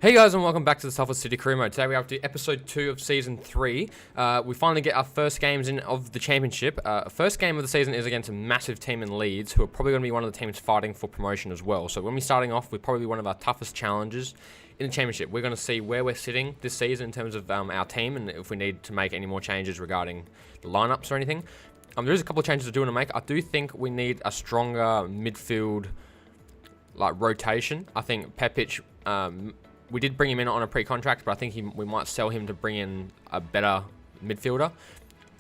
Hey guys, and welcome back to the Salford City Career Mode. Today we have to do episode 2 of season 3. We finally get our first games in of the championship. First game of the season is against a massive team in Leeds, who are probably going to be one of the teams fighting for promotion as well. So when we're starting off, we're probably one of our toughest challenges in the championship. We're going to see where we're sitting this season in terms of our team, and if we need to make any more changes regarding the lineups or anything. There is a couple of changes I do want to make. I do think we need a stronger midfield rotation. I think Pepic, we did bring him in on a pre-contract, but I think we might sell him to bring in a better midfielder.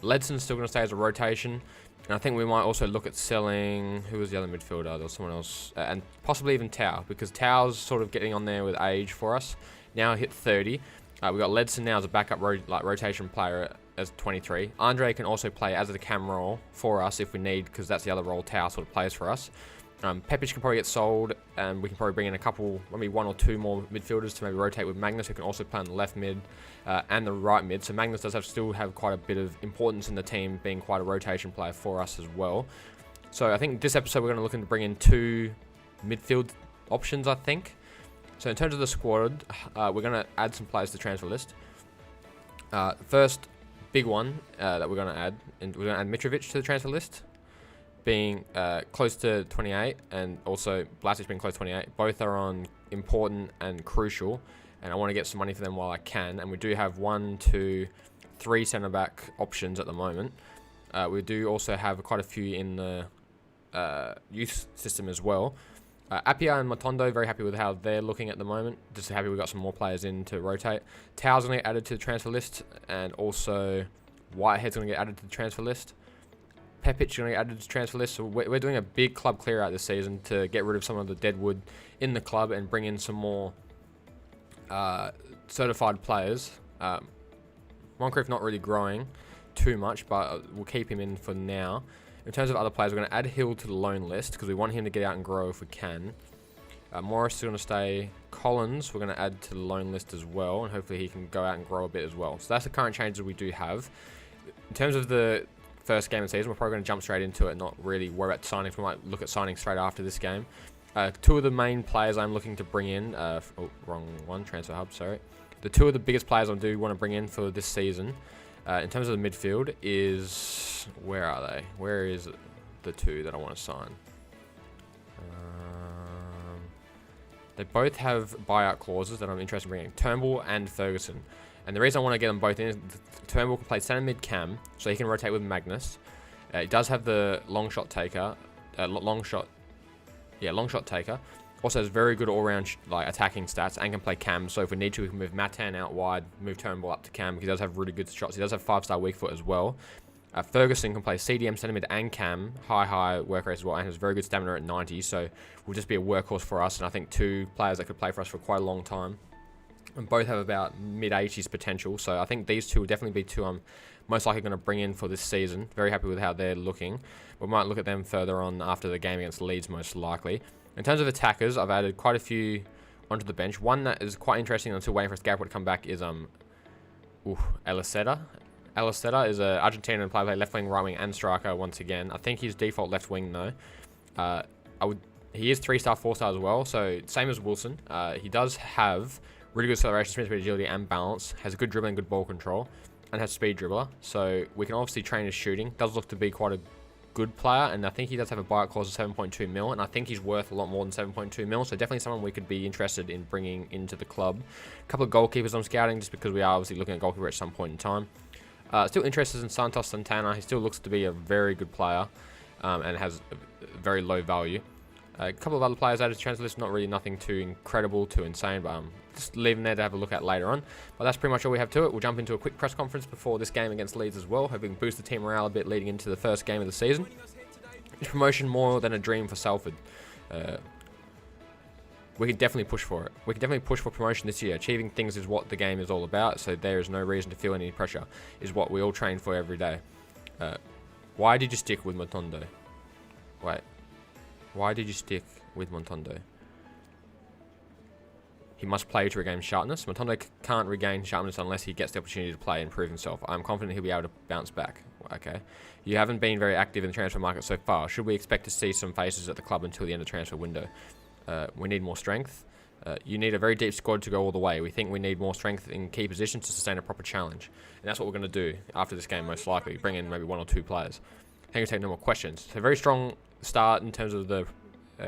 Ledson's still going to stay as a rotation. And I think we might also look at selling... Who was the other midfielder? There was someone else. And possibly even Tau, because Tau's sort of getting on there with age for us. Now hit 30. We've got Ledson now as a backup rotation player as 23. Andre can also play as a cam role for us if we need, because that's the other role Tau sort of plays for us. Pepic can probably get sold, and we can probably bring in a couple, maybe one or two more midfielders to maybe rotate with Magnus, who can also play on the left mid and the right mid. So Magnus does still have quite a bit of importance in the team, being quite a rotation player for us as well. So I think this episode we're going to look to bring in 2 midfield options, I think. So in terms of the squad, we're going to add some players to the transfer list. First big one that we're going to add, and we're going to add Mitrovic to the transfer list, being close to 28, and also Blasic being close to 28. Both are on important and crucial, and I want to get some money for them while I can. And we do have 1, 2, 3 centre-back options at the moment. We do also have quite a few in the youth system as well. Appiah and Matondo, very happy with how they're looking at the moment. Just happy we got some more players in to rotate. Tau's going to get added to the transfer list, and also Whitehead's going to get added to the transfer list. Pepic is going to get added to the transfer list. So we're doing a big club clear out this season to get rid of some of the deadwood in the club and bring in some more certified players. Moncrief not really growing too much, but we'll keep him in for now. In terms of other players, we're going to add Hill to the loan list because we want him to get out and grow if we can. Morris is going to stay. Collins we're going to add to the loan list as well, and hopefully he can go out and grow a bit as well. So that's the current changes we do have. In terms of the first game of the season, we're probably going to jump straight into it and not really worry about signings. We might look at signing straight after this game. 2 of the main players I'm looking to bring in, wrong one, transfer hub, sorry. The 2 of the biggest players I do want to bring in for this season, in terms of the midfield, is, where are they? Where is the 2 that I want to sign? They both have buyout clauses that I'm interested in bringing, Turnbull and Ferguson. And the reason I want to get them both in is Turnbull can play centre mid cam, so he can rotate with Magnus. He does have the long shot taker, long shot taker. Also has very good all-round attacking stats and can play cam. So if we need to, we can move Matan out wide, move Turnbull up to cam, because he does have really good shots. He does have 5-star weak foot as well. Ferguson can play CDM, centre mid and cam, high work rate as well, and has very good stamina at 90. So will just be a workhorse for us, and I think 2 players that could play for us for quite a long time. And both have about mid-80s potential, so I think these 2 will definitely be 2 I'm most likely going to bring in for this season. Very happy with how they're looking. We might look at them further on after the game against Leeds, most likely. In terms of attackers, I've added quite a few onto the bench. One that is quite interesting, until waiting for his gap to come back, is Eliseta. Eliseta is an Argentinian player, left wing, right wing, and striker once again. I think he's default left wing though. He is 3-star, 4-star as well, so same as Wilson. He does have really good acceleration, sprint speed, agility, and balance. Has good dribbling, good ball control, and has speed dribbler. So we can obviously train his shooting. Does look to be quite a good player, and I think he does have a buyout clause of 7.2 mil, and I think he's worth a lot more than 7.2 mil. So definitely someone we could be interested in bringing into the club. A couple of goalkeepers I'm scouting, just because we are obviously looking at goalkeeper at some point in time. Still interested in Santos Santana. He still looks to be a very good player, and has a very low value. A couple of other players added to transfer list, not really nothing too incredible, too insane, but just leaving there to have a look at later on. But that's pretty much all we have to it. We'll jump into a quick press conference before this game against Leeds as well. Hope we can boost the team morale a bit leading into the first game of the season. Is promotion more than a dream for Salford? We can definitely push for it. We can definitely push for promotion this year. Achieving things is what the game is all about, so there is no reason to feel any pressure. Is what we all train for every day. Why did you stick with Matondo? Wait. Why did you stick with Matondo? He must play to regain sharpness. Matondo can't regain sharpness unless he gets the opportunity to play and prove himself. I'm confident he'll be able to bounce back. Okay. You haven't been very active in the transfer market so far. Should we expect to see some faces at the club until the end of the transfer window? We need more strength. You need a very deep squad to go all the way. We think we need more strength in key positions to sustain a proper challenge. And that's what we're going to do after this game, most likely. Bring in maybe 1 or 2 players. Hang on, take no more questions. So, very strong start in terms of the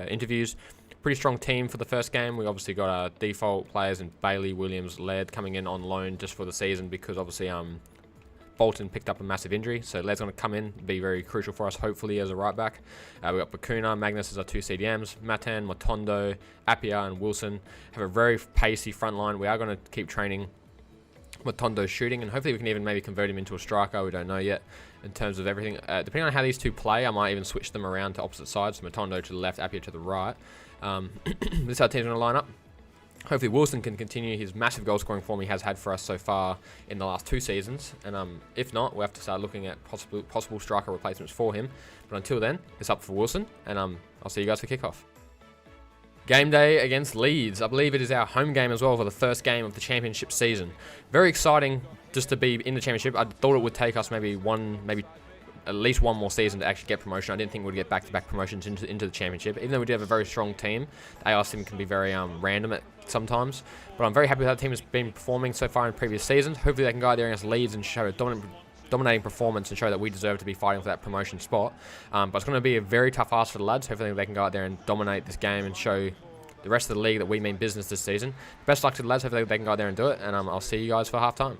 interviews. Pretty strong team for the first game. We obviously got our default players in Bailey, Williams, Laird coming in on loan just for the season because obviously Bolton picked up a massive injury. So Laird's going to come in, be very crucial for us, hopefully, as a right back. We got Bakuna, Magnus as our 2 CDMs, Matan, Motondo, Appiah, and Wilson have a very pacey front line. We are going to keep training Motondo's shooting, and hopefully we can even maybe convert him into a striker. We don't know yet in terms of everything. Depending on how these 2 play, I might even switch them around to opposite sides. So Motondo to the left, Appiah to the right. This is how our team's going to line up. Hopefully Wilson can continue his massive goal scoring form he has had for us so far in the last 2 seasons. And if not, we'll have to start looking at possible striker replacements for him. But until then, it's up for Wilson, and I'll see you guys for kickoff. Game day against Leeds. I believe it is our home game as well for the first game of the championship season. Very exciting just to be in the championship. I thought it would take us maybe at least one more season to actually get promotion. I didn't think we'd get back-to-back promotions into the championship. Even though we do have a very strong team, the AR team can be very random at sometimes. But I'm very happy with how the team has been performing so far in previous seasons. Hopefully they can go out there against Leeds and show a dominating performance and show that we deserve to be fighting for that promotion spot. But it's going to be a very tough ask for the lads. Hopefully they can go out there and dominate this game and show the rest of the league that we mean business this season. Best luck to the lads. Hopefully they can go out there and do it. And I'll see you guys for half-time.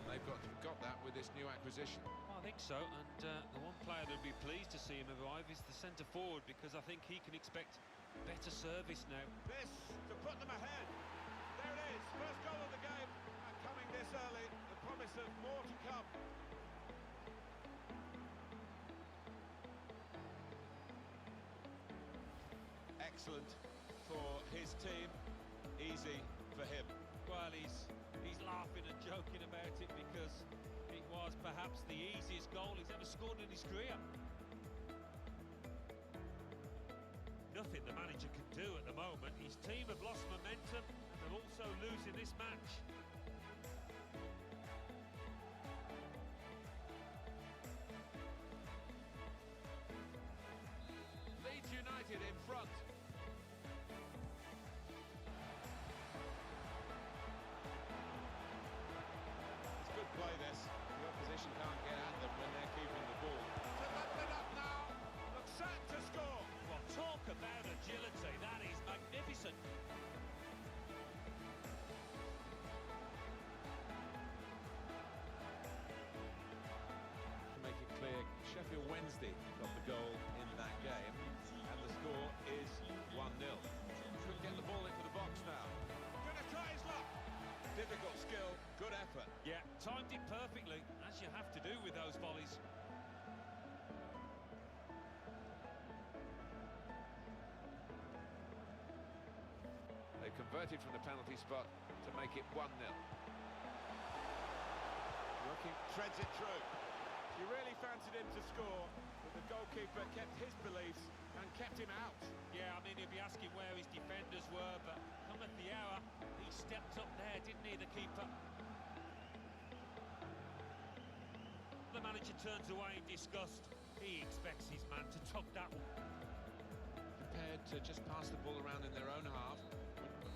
Centre forward, because I think he can expect better service now. This to put them ahead. There it is, first goal of the game, and coming this early, the promise of more to come. Excellent for his team, easy for him. Well, he's laughing and joking about it because it was perhaps the easiest goal he's ever scored in his career. Nothing the manager can do at the moment. His team have lost momentum and they're also losing this match. Leeds United in front. It's good play this. The opposition can't get at them when they're keeping the ball. To lift it up now. Looks set to score. Well, talk about agility. That is magnificent. To make it clear, Sheffield Wednesday got the goal in that game, and the score is 1-0. Could get the ball into the box now. Gonna try his luck. Difficult skill, good effort. Yeah, timed it perfectly, as you have to do with those volleys. They've converted from the penalty spot to make it 1-0. Looking, treads it through. He really fancied him to score, but the goalkeeper kept his beliefs and kept him out. Yeah, I mean, he'll be asking where his defenders were, but come at the hour, he stepped up there, didn't he, the keeper? The manager turns away in disgust. He expects his man to tug that one. Prepared to just pass the ball around in their own half.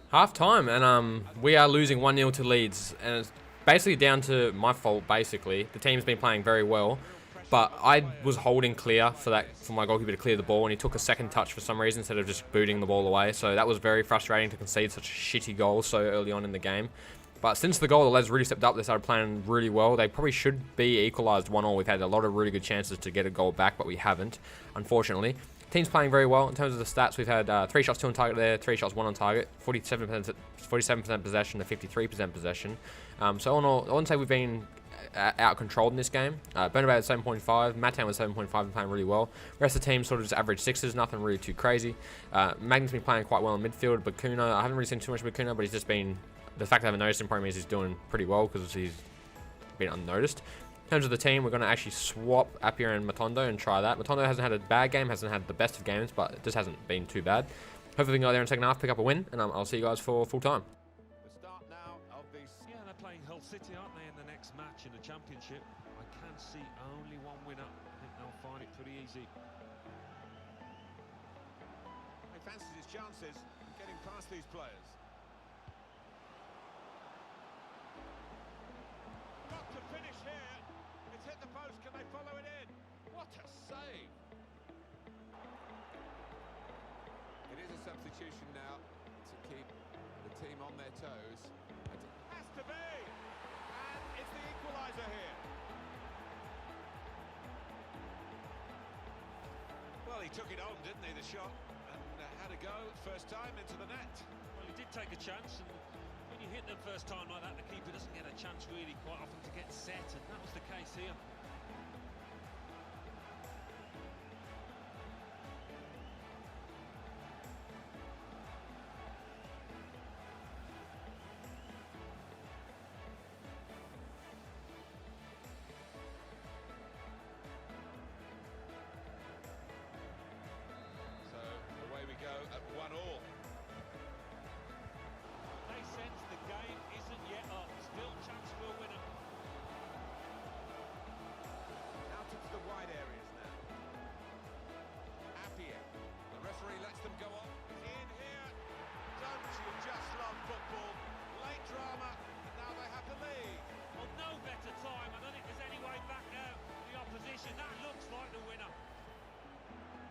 Half-time, and we are losing 1-0 to Leeds, and it's basically down to my fault, basically. The team's been playing very well, but I was holding clear for my goalkeeper to clear the ball, and he took a second touch for some reason instead of just booting the ball away. So that was very frustrating to concede such a shitty goal so early on in the game. But since the goal, the lads really stepped up. They started playing really well. They probably should be equalised 1-1. We've had a lot of really good chances to get a goal back, but we haven't, unfortunately. Team's playing very well. In terms of the stats, we've had 3 shots, 2 on target there, 3 shots, 1 on target, 47% possession to 53% possession. So all in all, I wouldn't say we've been out-controlled in this game. Bernabeu at 7.5, Matan was 7.5 and playing really well. The rest of the team sort of just average 6s, nothing really too crazy. Magnus been playing quite well in midfield. Bakuna, I haven't really seen too much of Bakuna, but he's just been, the fact that I haven't noticed him probably means he's doing pretty well because he's been unnoticed. In terms of the team, we're going to actually swap Appiah and Motondo and try that. Motondo hasn't had a bad game, hasn't had the best of games, but it just hasn't been too bad. Hopefully we can go there in the second half, pick up a win, and I'll see you guys for full time. The start now of this. Yeah, they're playing Hull City, aren't they, in the next match in the Championship? I can see only one winner. I think they'll find it pretty easy. He fancies his chances of getting past these players. substitution now to keep the team on their toes. And it has to be! And it's the equaliser here. Well, he took it on, didn't he, the shot? And had a go first time into the net. Well, he did take a chance, and when you hit them first time like that, the keeper doesn't get a chance really quite often to get set, and that was the case here. So away we go at 1-1. They sense the game isn't yet up. Still chance for a winner. Out into the wide areas now. Appiah. The referee lets them go on. In here. Don't you just love football? Late drama, and now they have the lead. Well, no better time. I don't think there's any way back now. The opposition, that looks like the winner.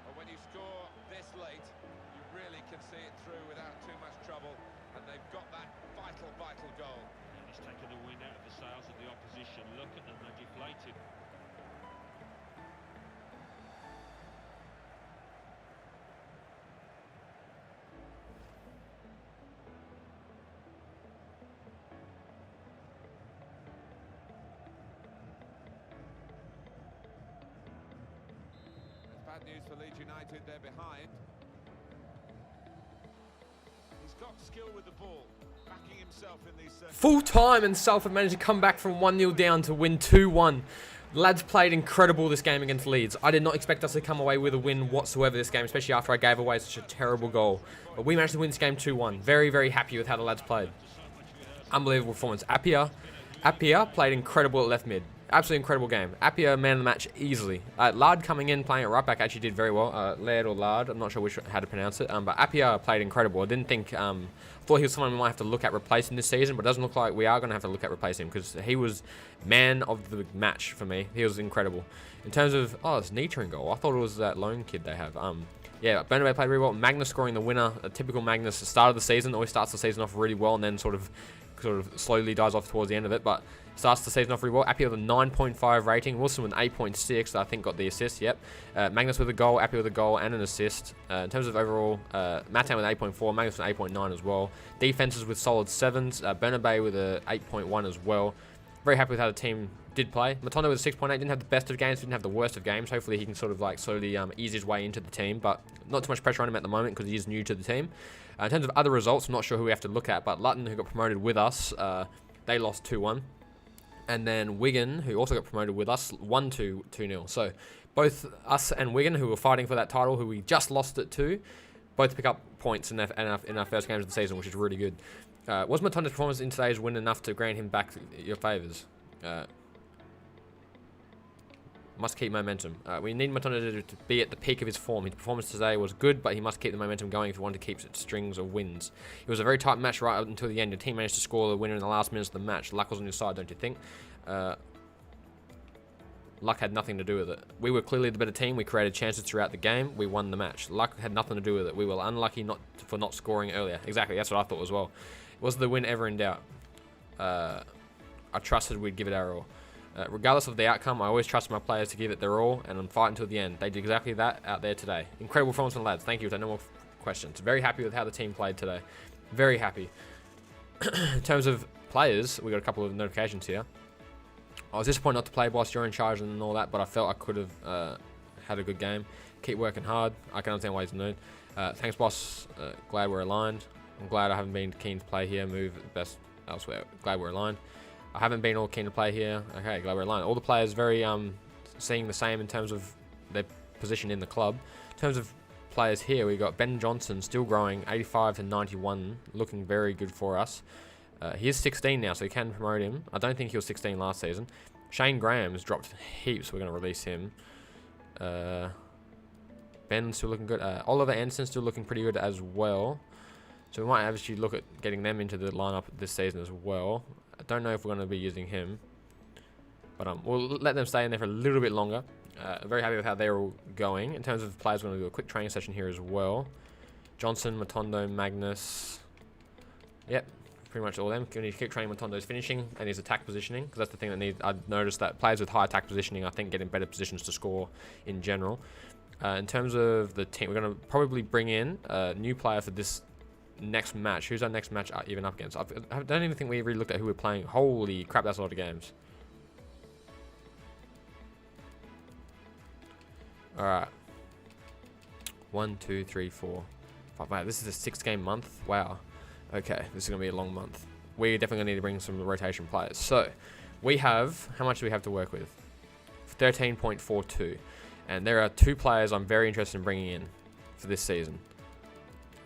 But when you score this late, you really can see it through without too much trouble, and they've got that vital, vital goal. And he's taken the wind out of the sails of the opposition. Look at them, they're deflated. It's bad news for Leeds United, they're behind. He's got skill with the ball, backing himself in these Full time, and Salford managed to come back from 1-0 down to win 2-1. Lads played incredible this game against Leeds. I did not expect us to come away with a win whatsoever this game, especially after I gave away such a terrible goal. But we managed to win this game 2-1. Very, very happy with how the lads played. Unbelievable performance. Appiah played incredible at left mid. Absolutely incredible game. Appiah, man of the match, easily. Lard coming in, playing at right back, actually did very well. Laird or Lard, I'm not sure how to pronounce it. But Appiah played incredible. I didn't think, thought he was someone we might have to look at replacing this season, but it doesn't look like we are going to have to look at replacing him, because he was man of the match for me. He was incredible. In terms of, it's Nietzsche in goal. I thought it was that lone kid they have. Yeah, Bernabé played really well. Magnus scoring the winner. A typical Magnus. The start of the season, always starts the season off really well, and then sort of slowly dies off towards the end of it, but starts the season off really well. Appiah with a 9.5 rating. Wilson with an 8.6, I think got the assist, yep. Magnus with a goal, Appiah with a goal and an assist. In terms of overall, Matan with 8.4, Magnus with 8.9 as well. Defenses with solid 7s, Bernabé with a 8.1 as well. Very happy with how the team did play. Matondo with a 6.8, didn't have the best of games, didn't have the worst of games. Hopefully he can sort of like slowly ease his way into the team, but not too much pressure on him at the moment because he is new to the team. In terms of other results, I'm not sure who we have to look at, but Luton, who got promoted with us, they lost 2-1. And then Wigan, who also got promoted with us, won 2-0. So both us and Wigan, who were fighting for that title, who we just lost it to, both pick up points in our first games of the season, which is really good. Was Matondo's performance in today's win enough to grant him back your favours? Must keep momentum. We need Matondo to be at the peak of his form. His performance today was good, but he must keep the momentum going if he wanted to keep strings of wins. It was a very tight match right up until the end. Your team managed to score the winner in the last minutes of the match. Luck was on your side, don't you think? Luck had nothing to do with it. We were clearly the better team. We created chances throughout the game. We won the match. Luck had nothing to do with it. We were unlucky for not scoring earlier. Exactly, that's what I thought as well. Was the win ever in doubt? I trusted we'd give it our all. Regardless of the outcome, I always trust my players to give it their all, and I'm fighting until the end. They did exactly that out there today. Incredible performance from the lads. Thank you. No more questions. Very happy with how the team played today. Very happy. In terms of players, we got a couple of notifications here. I was disappointed not to play, boss. You're in charge and all that, but I felt I could have had a good game. Keep working hard. I can understand why he's known. Thanks, boss. Glad we're aligned. I'm glad I haven't been keen to play here. Move best elsewhere. Glad we're aligned. I haven't been all keen to play here. Okay, glad we're aligned. All the players very seeing the same in terms of their position in the club. In terms of players here, we got Ben Johnson still growing, 85 to 91, looking very good for us. He is 16 now, so we can promote him. I don't think he was 16 last season. Shane Graham's dropped heaps. We're going to release him. Ben's still looking good. Oliver Anderson's still looking pretty good as well. So we might actually look at getting them into the lineup this season as well. I don't know if we're going to be using him, but we'll let them stay in there for a little bit longer. Very happy with how they're all going. In terms of players, we're going to do a quick training session here as well. Johnson, Matondo, Magnus. Yep, pretty much all of them. We need to keep training Matondo's finishing and his attack positioning, because that's the thing that needs. I've noticed that players with high attack positioning, I think, get in better positions to score in general. In terms of the team, we're going to probably bring in a new player for this next match. Who's our next match even up against? I don't even think we really looked at who we're playing. Holy crap, that's a lot of games. Alright. 1, 2, 3, 4, 5. Wow, this is a 6-game month. Wow. Okay, this is going to be a long month. We're definitely going to need to bring some rotation players. So, we have... How much do we have to work with? 13.42. And there are 2 players I'm very interested in bringing in for this season.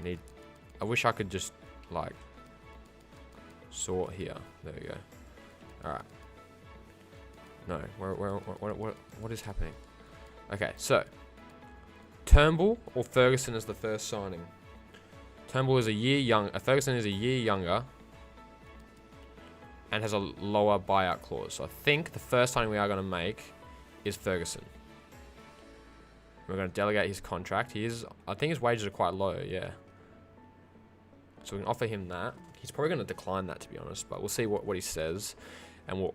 I wish I could just, like, sort here. There we go. Alright. No, what is happening? Okay, so Turnbull or Ferguson is the first signing. Turnbull is a year young. Ferguson is a year younger and has a lower buyout clause. So I think the first signing we are going to make is Ferguson. We're going to delegate his contract. I think his wages are quite low. Yeah. So we can offer him that. He's probably going to decline that, to be honest, but we'll see what he says, and we'll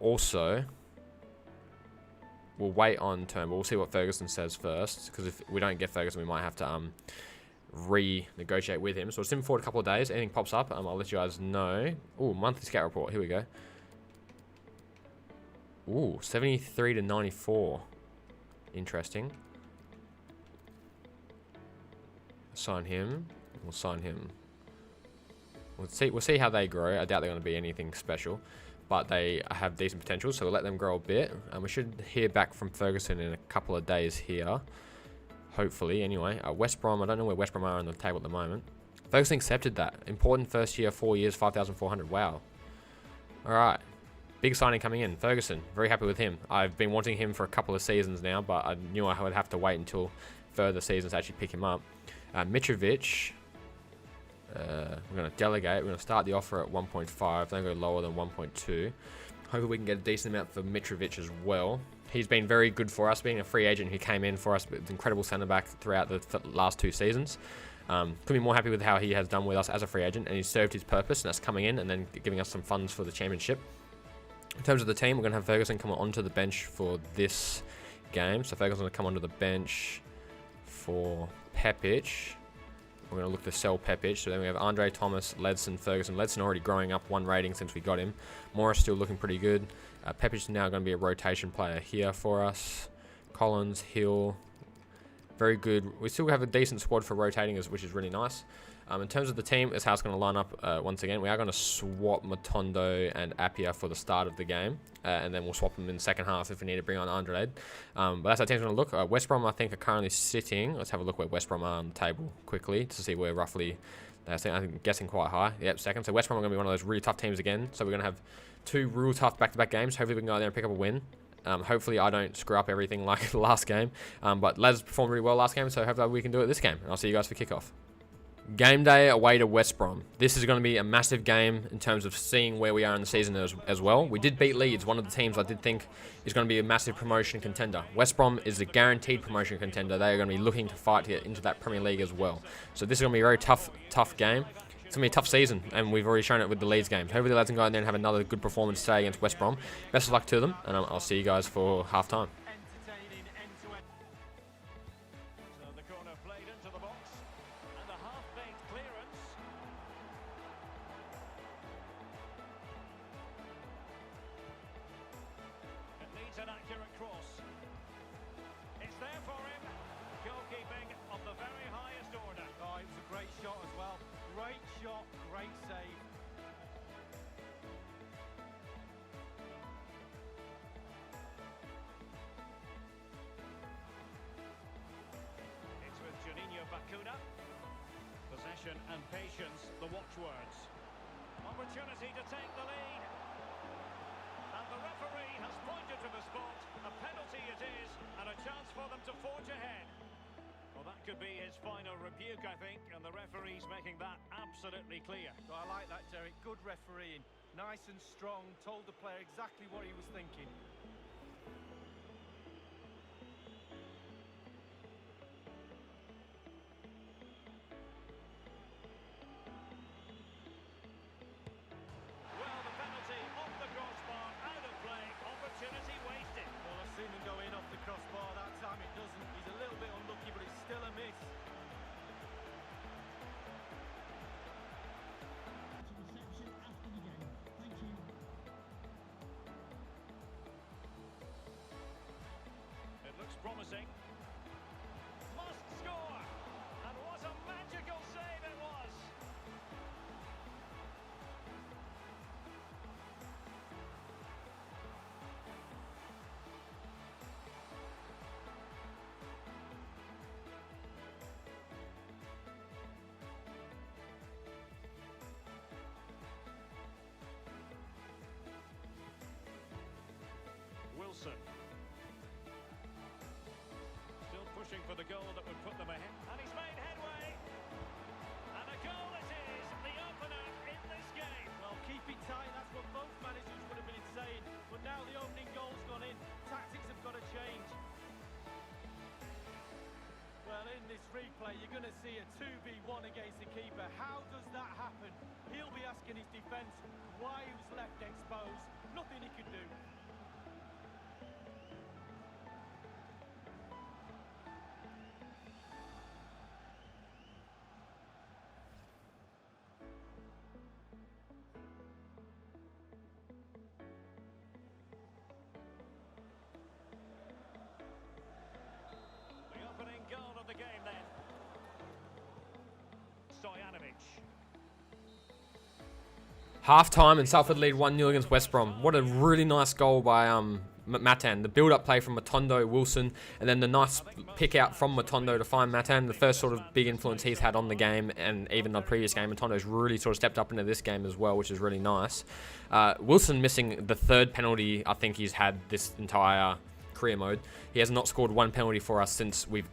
wait on Turnbull. We'll see what Ferguson says first, because if we don't get Ferguson, we might have to renegotiate with him. So we'll sim forward a couple of days. Anything pops up, I'll let you guys know. Ooh, monthly scout report. Here we go. Ooh, 73 to 94. Interesting. Sign him. We'll sign him. We'll see how they grow. I doubt they're going to be anything special, but they have decent potential, so we'll let them grow a bit. And we should hear back from Ferguson in a couple of days here, hopefully. Anyway, West Brom. I don't know where West Brom are on the table at the moment. Ferguson accepted that. Important first year, 4 years, 5,400. Wow. All right. Big signing coming in. Ferguson. Very happy with him. I've been wanting him for a couple of seasons now, but I knew I would have to wait until further seasons to actually pick him up. Mitrovic. We're going to delegate. We're going to start the offer at 1.5. Then go lower than 1.2. Hopefully we can get a decent amount for Mitrovic as well. He's been very good for us, being a free agent who came in for us with incredible centre-back throughout the last 2 seasons. Couldn't be more happy with how he has done with us as a free agent, and he's served his purpose, and that's coming in and then giving us some funds for the championship. In terms of the team, we're going to have Ferguson come onto the bench for this game. So Ferguson's going to come onto the bench for Pepic. We're going to look to sell Pepic. So then we have Andre, Thomas, Ledson, Ferguson. Ledson already growing up 1 rating since we got him. Morris still looking pretty good. Pepic is now going to be a rotation player here for us. Collins, Hill, very good. We still have a decent squad for rotating, which is really nice. In terms of the team, this is how it's going to line up once again. We are going to swap Matondo and Appiah for the start of the game. And then we'll swap them in the second half if we need to bring on Andre. But that's how the team's going to look. West Brom, I think, are currently sitting. Let's have a look where West Brom are on the table quickly to see where roughly I'm guessing quite high. Yep, second. So West Brom are going to be one of those really tough teams again. So we're going to have 2 real tough back-to-back games. Hopefully we can go out there and pick up a win. Hopefully I don't screw up everything like the last game. But Lads performed really well last game, so hopefully we can do it this game. And I'll see you guys for kickoff. Game day away to West Brom. This is going to be a massive game in terms of seeing where we are in the season as well. We did beat Leeds, one of the teams I did think is going to be a massive promotion contender. West Brom is a guaranteed promotion contender. They are going to be looking to fight to get into that Premier League as well. So this is going to be a very tough game. It's going to be a tough season, and we've already shown it with the Leeds games. Hopefully the lads can go in there and have another good performance today against West Brom. Best of luck to them, and I'll see you guys for half-time. An accurate cross. It's there for him. Goalkeeping of the very highest order. Oh, it was a great shot as well. Great shot, great save. It's with Juninho Bacuna. Possession and patience, the watchwords. Opportunity to take the lead. And the referee has pointed to the spot. A penalty it is, and a chance for them to forge ahead. Well, that could be his final rebuke, I think, and the referee's making that absolutely clear. So I like that, Derek. Good refereeing. Nice and strong. Told the player exactly what he was thinking. on against the keeper. How does that happen? He'll be asking his defence why he was left exposed. Nothing he could do. The opening goal of the game then. Stojanovic. Half time and Salford lead 1-0 against West Brom. What a really nice goal by Matan. The build-up play from Matondo, Wilson, and then the nice pick out from Matondo to find Matan. The first sort of big influence he's had on the game, and even the previous game. Matondo's really sort of stepped up into this game as well, which is really nice. Wilson missing the third penalty I think he's had this entire career mode. He has not scored one penalty for us since we've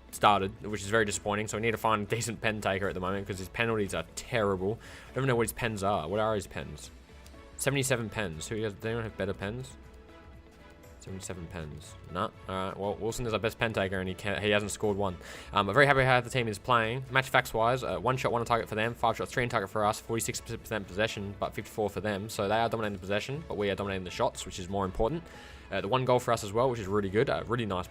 started, which is very disappointing. So we need to find a decent pen taker at the moment because his penalties are terrible. I don't even know what his pens are. What are his pens? 77 pens. Does anyone have better pens? 77 pens. No. Alright, well, Wilson is our best pen taker and he hasn't scored one. I'm very happy how the team is playing. Match facts wise, 1 shot, 1 on target for them, 5 shots, 3 on target for us, 46% possession, but 54 for them. So they are dominating the possession, but we are dominating the shots, which is more important. The 1 goal for us as well, which is really good. Really nice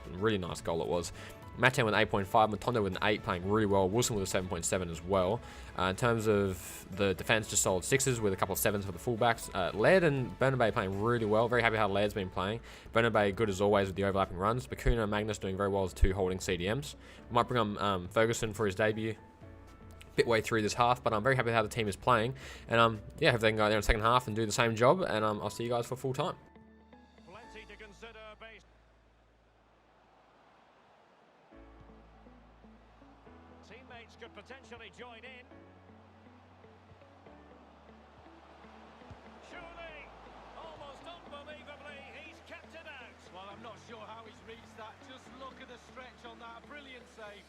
goal it was. Matan with an 8.5, Matondo with an 8, playing really well. Wilson with a 7.7 as well. In terms of the defence, just solid 6s with a couple of 7s for the fullbacks. Laird and Bernabé playing really well. Very happy how Laird's been playing. Bernabé good as always with the overlapping runs. Bakuna and Magnus doing very well as 2 holding CDMs. We might bring on Ferguson for his debut bit way through this half, but I'm very happy how the team is playing. And yeah, hope they can go out there in the second half and do the same job. And I'll see you guys for full time. Plenty to consider based. Teammates could potentially join in. Surely, almost unbelievably, he's kept it out. Well, I'm not sure how he's reached that. Just look at the stretch on that. Brilliant save.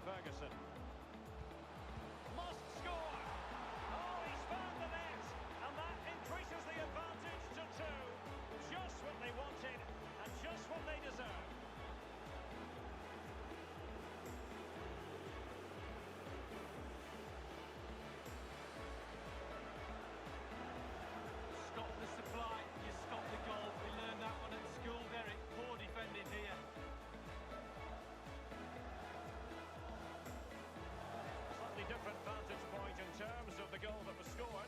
Ferguson. Must score. Oh, he's found the net. And that increases the advantage to 2. Just what they wanted and just what they deserve. Stop the supply, you stop the goal. We learned that one at school, Derek. Poor defending here. Slightly different vantage point in terms of the goal that was scored.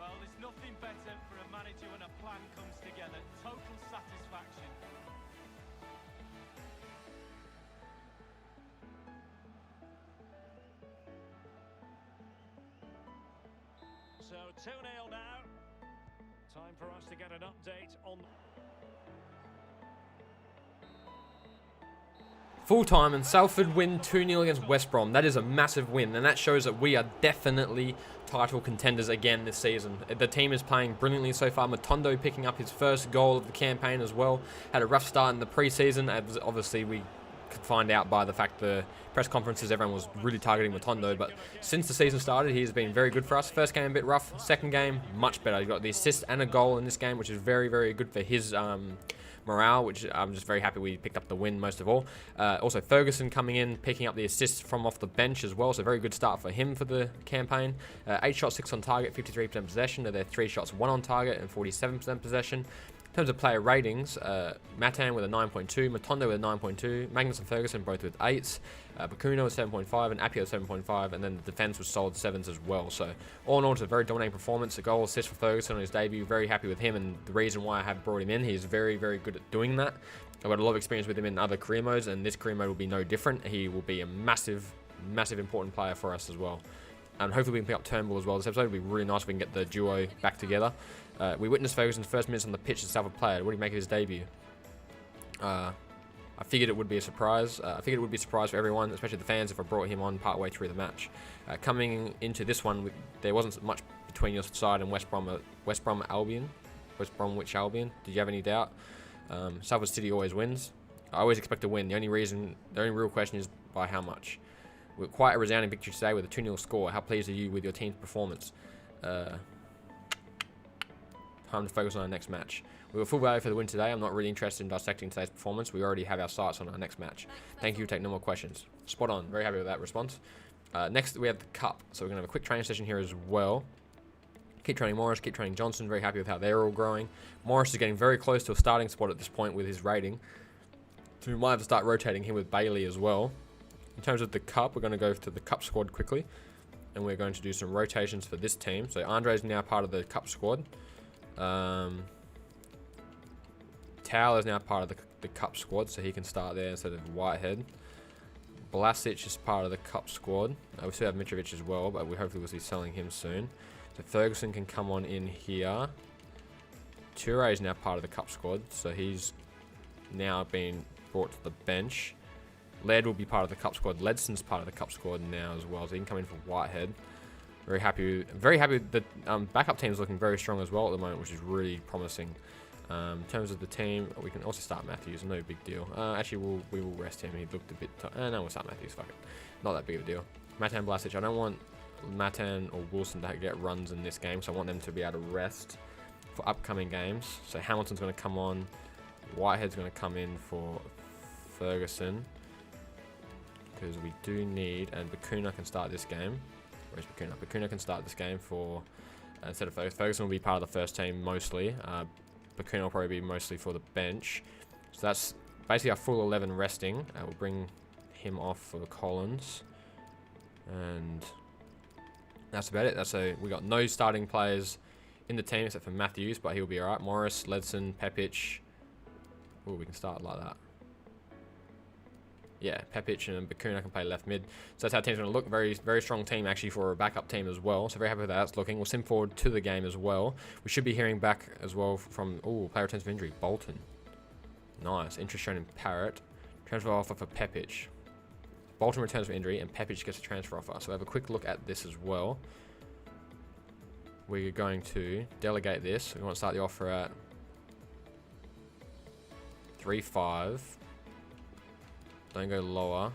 Well, there's nothing better for a manager when a plan comes together. Total satisfaction. So 2-0 now. Time for us to get an update on. Full time and Salford win 2-0 against West Brom. That is a massive win, and that shows that we are definitely title contenders again this season. The team is playing brilliantly so far. Matondo picking up his first goal of the campaign as well. Had a rough start in the pre-season, as obviously we could find out by the fact the press conferences everyone was really targeting Matondo, but since the season started he's been very good for us. First game a bit rough, second game much better. He got the assist and a goal in this game, which is very, very good for his morale, which I'm just very happy we picked up the win most of all. Also Ferguson coming in, picking up the assists from off the bench as well, so very good start for him for the campaign. 8 shots, 6 on target, 53% possession. They're 3 shots, 1 on target and 47% possession. In terms of player ratings, Matan with a 9.2, Matondo with a 9.2, Magnus and Ferguson both with 8s, Bakuna with 7.5 and Appiah with 7.5, and then the defence was solid 7s as well. So all in all, it's a very dominating performance. A goal assist for Ferguson on his debut, very happy with him, and the reason why I have brought him in, he's very, very good at doing that. I've got a lot of experience with him in other career modes, and this career mode will be no different. He will be a massive, massive important player for us as well. And hopefully we can pick up Turnbull as well. This episode will be really nice if we can get the duo back together. We witnessed Ferguson's first minutes on the pitch as Salford player. What do you make of his debut? I figured it would be a surprise. I figured it would be a surprise for everyone, especially the fans, if I brought him on partway through the match. Coming into this one, there wasn't much between your side and West Bromwich Albion. Did you have any doubt? Salford City always wins. I always expect to win. The only real question is by how much. We're quite a resounding victory today with a 2-0 score. How pleased are you with your team's performance? Time to focus on our next match. We were full value for the win today. I'm not really interested in dissecting today's performance. We already have our sights on our next match. Thank you. Take no more questions. Spot on. Very happy with that response. Next, we have the Cup. So we're going to have a quick training session here as well. Keep training Morris, keep training Johnson. Very happy with how they're all growing. Morris is getting very close to a starting spot at this point with his rating. So we might have to start rotating him with Bailey as well. In terms of the Cup, we're going to go to the Cup squad quickly. And we're going to do some rotations for this team. So Andre's now part of the Cup squad. Towel is now part of the Cup squad, so he can start there instead of Whitehead. Blasic is part of the Cup squad. We still have Mitrovic as well, but we hopefully will be selling him soon. So Ferguson can come on in here. Toure is now part of the Cup squad, so he's now been brought to the bench. Laird will be part of the Cup squad. Ledson's part of the Cup squad now as well, so he can come in for Whitehead. Very happy with the backup team is looking very strong as well at the moment, which is really promising. In terms of the team, we can also start Matthews. No big deal. Actually, we will rest him. He looked a bit. No, we'll start Matthews. Fuck it. Not that big of a deal. Matan, Blasic. I don't want Matan or Wilson to get runs in this game, so I want them to be able to rest for upcoming games. So Hamilton's going to come on. Whitehead's going to come in for Ferguson because we do need, and Bakuna can start this game. Where's Bakuna? Bakuna can start this game for instead of Ferguson. Ferguson will be part of the first team mostly. Bakuna will probably be mostly for the bench. So that's basically our full 11 resting. We'll bring him off for Collins, and that's about it. We got no starting players in the team except for Matthews, but he'll be alright. Morris, Ledson, Pepic. Oh, we can start like that. Yeah, Pepic and Bakuna can play left mid. So that's how the team's going to look. Very, very strong team actually for a backup team as well. So very happy with how that's looking. We'll sim forward to the game as well. We should be hearing back as well from, player returns for injury. Bolton. Nice. Interest shown in Parrott. Transfer offer for Pepic. Bolton returns for injury and Pepic gets a transfer offer. So we'll have a quick look at this as well. We're going to delegate this. We want to start the offer at 3.5. Don't go lower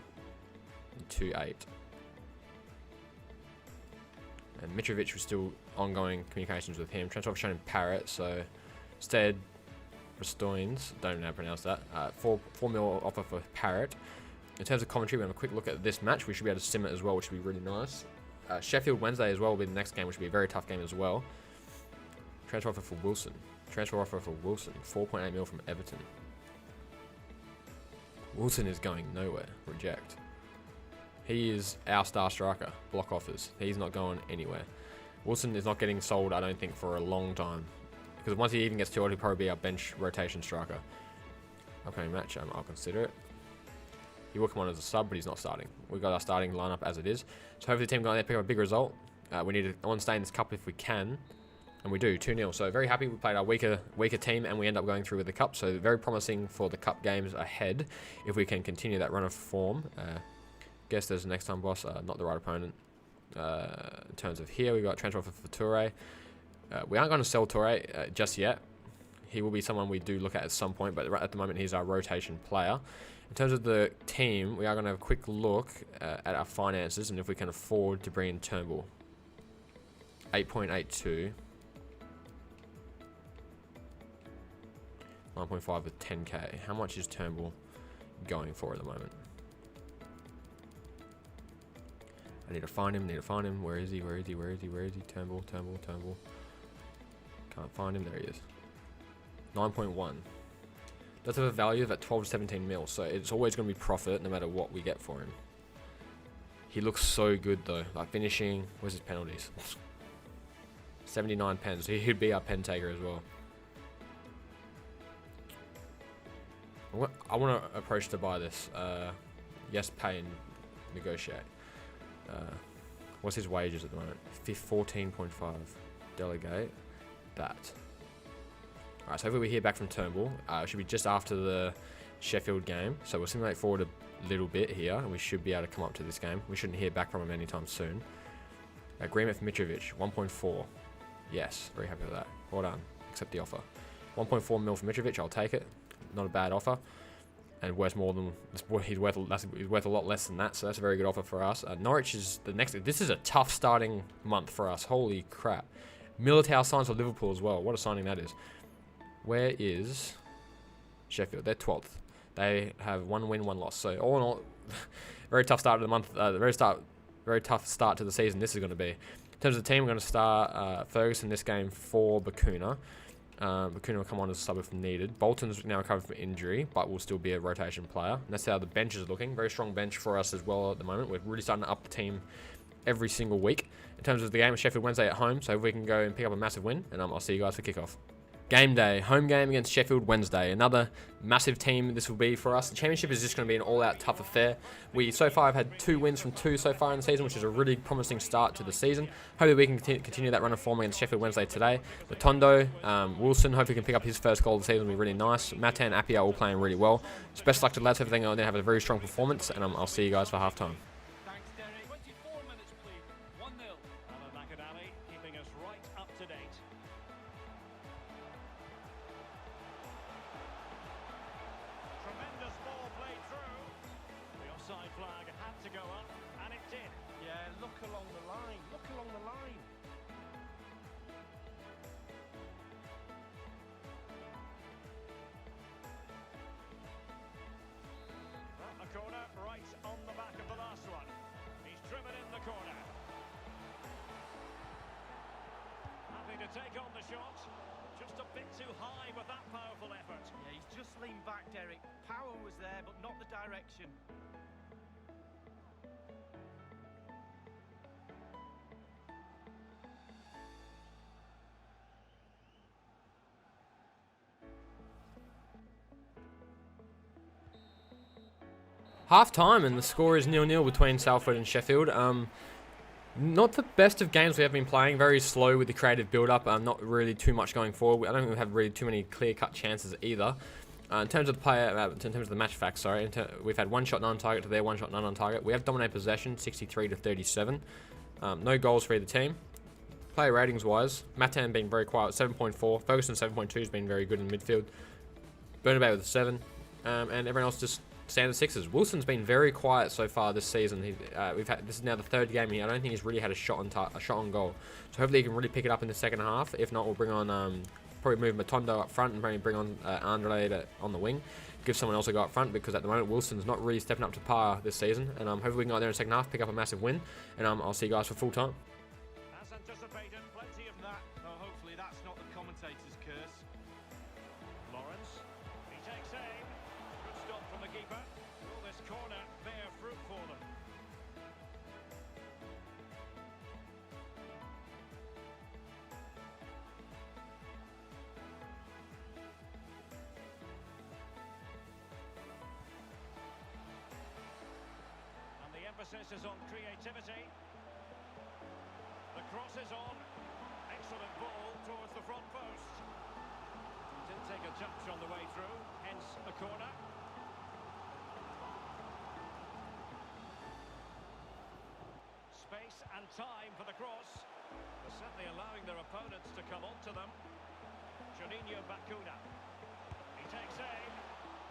than 2.8. And Mitrovic was still ongoing communications with him. Transfer shown in Parrott, so instead, Restoins, don't know how to pronounce that. 4 mil offer for Parrott. In terms of commentary, we're going to have a quick look at this match. We should be able to sim it as well, which would be really nice. Sheffield Wednesday as well will be the next game, which will be a very tough game as well. Transfer offer for Wilson. Transfer offer for Wilson. 4.8 mil from Everton. Wilson is going nowhere. Reject. He is our star striker. Block offers. He's not going anywhere. Wilson is not getting sold, I don't think, for a long time. Because once he even gets to it, he'll probably be our bench rotation striker. Upcoming match, I'll consider it. He will come on as a sub, but he's not starting. We've got our starting lineup as it is. So hopefully the team got there, pick up a big result. We need to stay in this cup if we can. And we do, 2-0. So very happy we played our weaker team and we end up going through with the cup. So very promising for the cup games ahead if we can continue that run of form. Guess there's a next time boss, not the right opponent. In terms of here, we've got transfer offer for Toure. We aren't going to sell Toure just yet. He will be someone we do look at some point, but at the moment he's our rotation player. In terms of the team, we are going to have a quick look at our finances and if we can afford to bring in Turnbull. 8.82. 9.5 with 10k. How much is Turnbull going for at the moment? I need to find him. Where is he? Turnbull. Can't find him. There he is. 9.1. Does have a value of at 12 to 17 mil, so it's always going to be profit no matter what we get for him. He looks so good though. Like finishing. Where's his penalties? 79 pens. So he'd be our pen taker as well. I want to approach to buy this. Yes, pay and negotiate. What's his wages at the moment? 14.5. Delegate that. Alright, so hopefully we hear back from Turnbull. It should be just after the Sheffield game. So we'll simulate forward a little bit here, and we should be able to come up to this game. We shouldn't hear back from him anytime soon. Agreement for Mitrovic, 1.4. Yes, very happy with that. Well done. Accept the offer. 1.4 mil for Mitrovic, I'll take it. not a bad offer. And worth more than he's worth a lot less than that, so that's a very good offer for us. Norwich is the next. This is a tough starting month for us. Holy crap! Militao signs for Liverpool as well. What a signing that is. Where is Sheffield? They're 12th. They have 1 win, 1 loss. So all in all, very tough start to the month. Very tough start to the season. This is going to be. In terms of the team, we're going to start Ferguson this game for Bakuna. Bakuna will come on as a sub if needed. Bolton's now recovered from injury, but will still be a rotation player. And that's how the bench is looking. Very strong bench for us as well at the moment. We're really starting to up the team every single week. In terms of the game, Sheffield Wednesday at home, so we can go and pick up a massive win. And I'll see you guys for kickoff. Game day, home game against Sheffield Wednesday. Another massive team this will be for us. The championship is just going to be an all-out tough affair. We so far have had 2 wins from 2 so far in the season, which is a really promising start to the season. Hopefully we can continue that run of form against Sheffield Wednesday today. Matondo, Wilson, hopefully can pick up his first goal of the season. Will be really nice. Mata and Appia all playing really well. So best luck to the lads. Hopefully they're going to have a very strong performance, and I'll see you guys for half-time. Thanks, Derek. 24 minutes, please. 1-0. Alan McAdally keeping us right up to date. Tremendous ball played through. The offside flag had to go up, and it did. Yeah, look along the line. Look along the line. A corner right on the back of the last one. He's driven in the corner. Happy to take on the shot. Just a bit too high with that powerful effort. Yeah, he's just leaned back, Derek. Power was there, but not the direction. Half time, and the score is 0-0 between Salford and Sheffield. Not the best of games we have been playing. Very slow with the creative build-up. Not really too much going forward. I don't think we have really too many clear-cut chances either. In terms of the player, in terms of the match facts, sorry, we've had 1 shot, none on target to their 1 shot, none on target. We have dominated possession, 63-37. No goals for either team. Player ratings-wise, Matan being very quiet, 7.4. Ferguson 7.2 has been very good in midfield. Bernabeu with a 7, and everyone else just standard 6s. Wilson's been very quiet so far this season. This is now the 3rd game here. I don't think he's really had a shot on goal. So hopefully he can really pick it up in the second half. If not, we'll bring on probably move Matondo up front and probably bring on Andre on the wing. Give someone else a go up front, because at the moment Wilson's not really stepping up to par this season. And hopefully we can go out there in the second half, pick up a massive win. And I'll see you guys for full time. As anticipated, plenty of That, oh, hopefully that's not the commentator's curse. Lawrence. He takes aim. Good stop from the keeper. Will this corner bear fruit for them? And the emphasis is on creativity. The cross is on. Excellent ball towards the front post. Didn't take a touch on the way through, hence a corner. Space and time for the cross. They're certainly allowing their opponents to come onto them. Juninho Bakuna. He takes aim.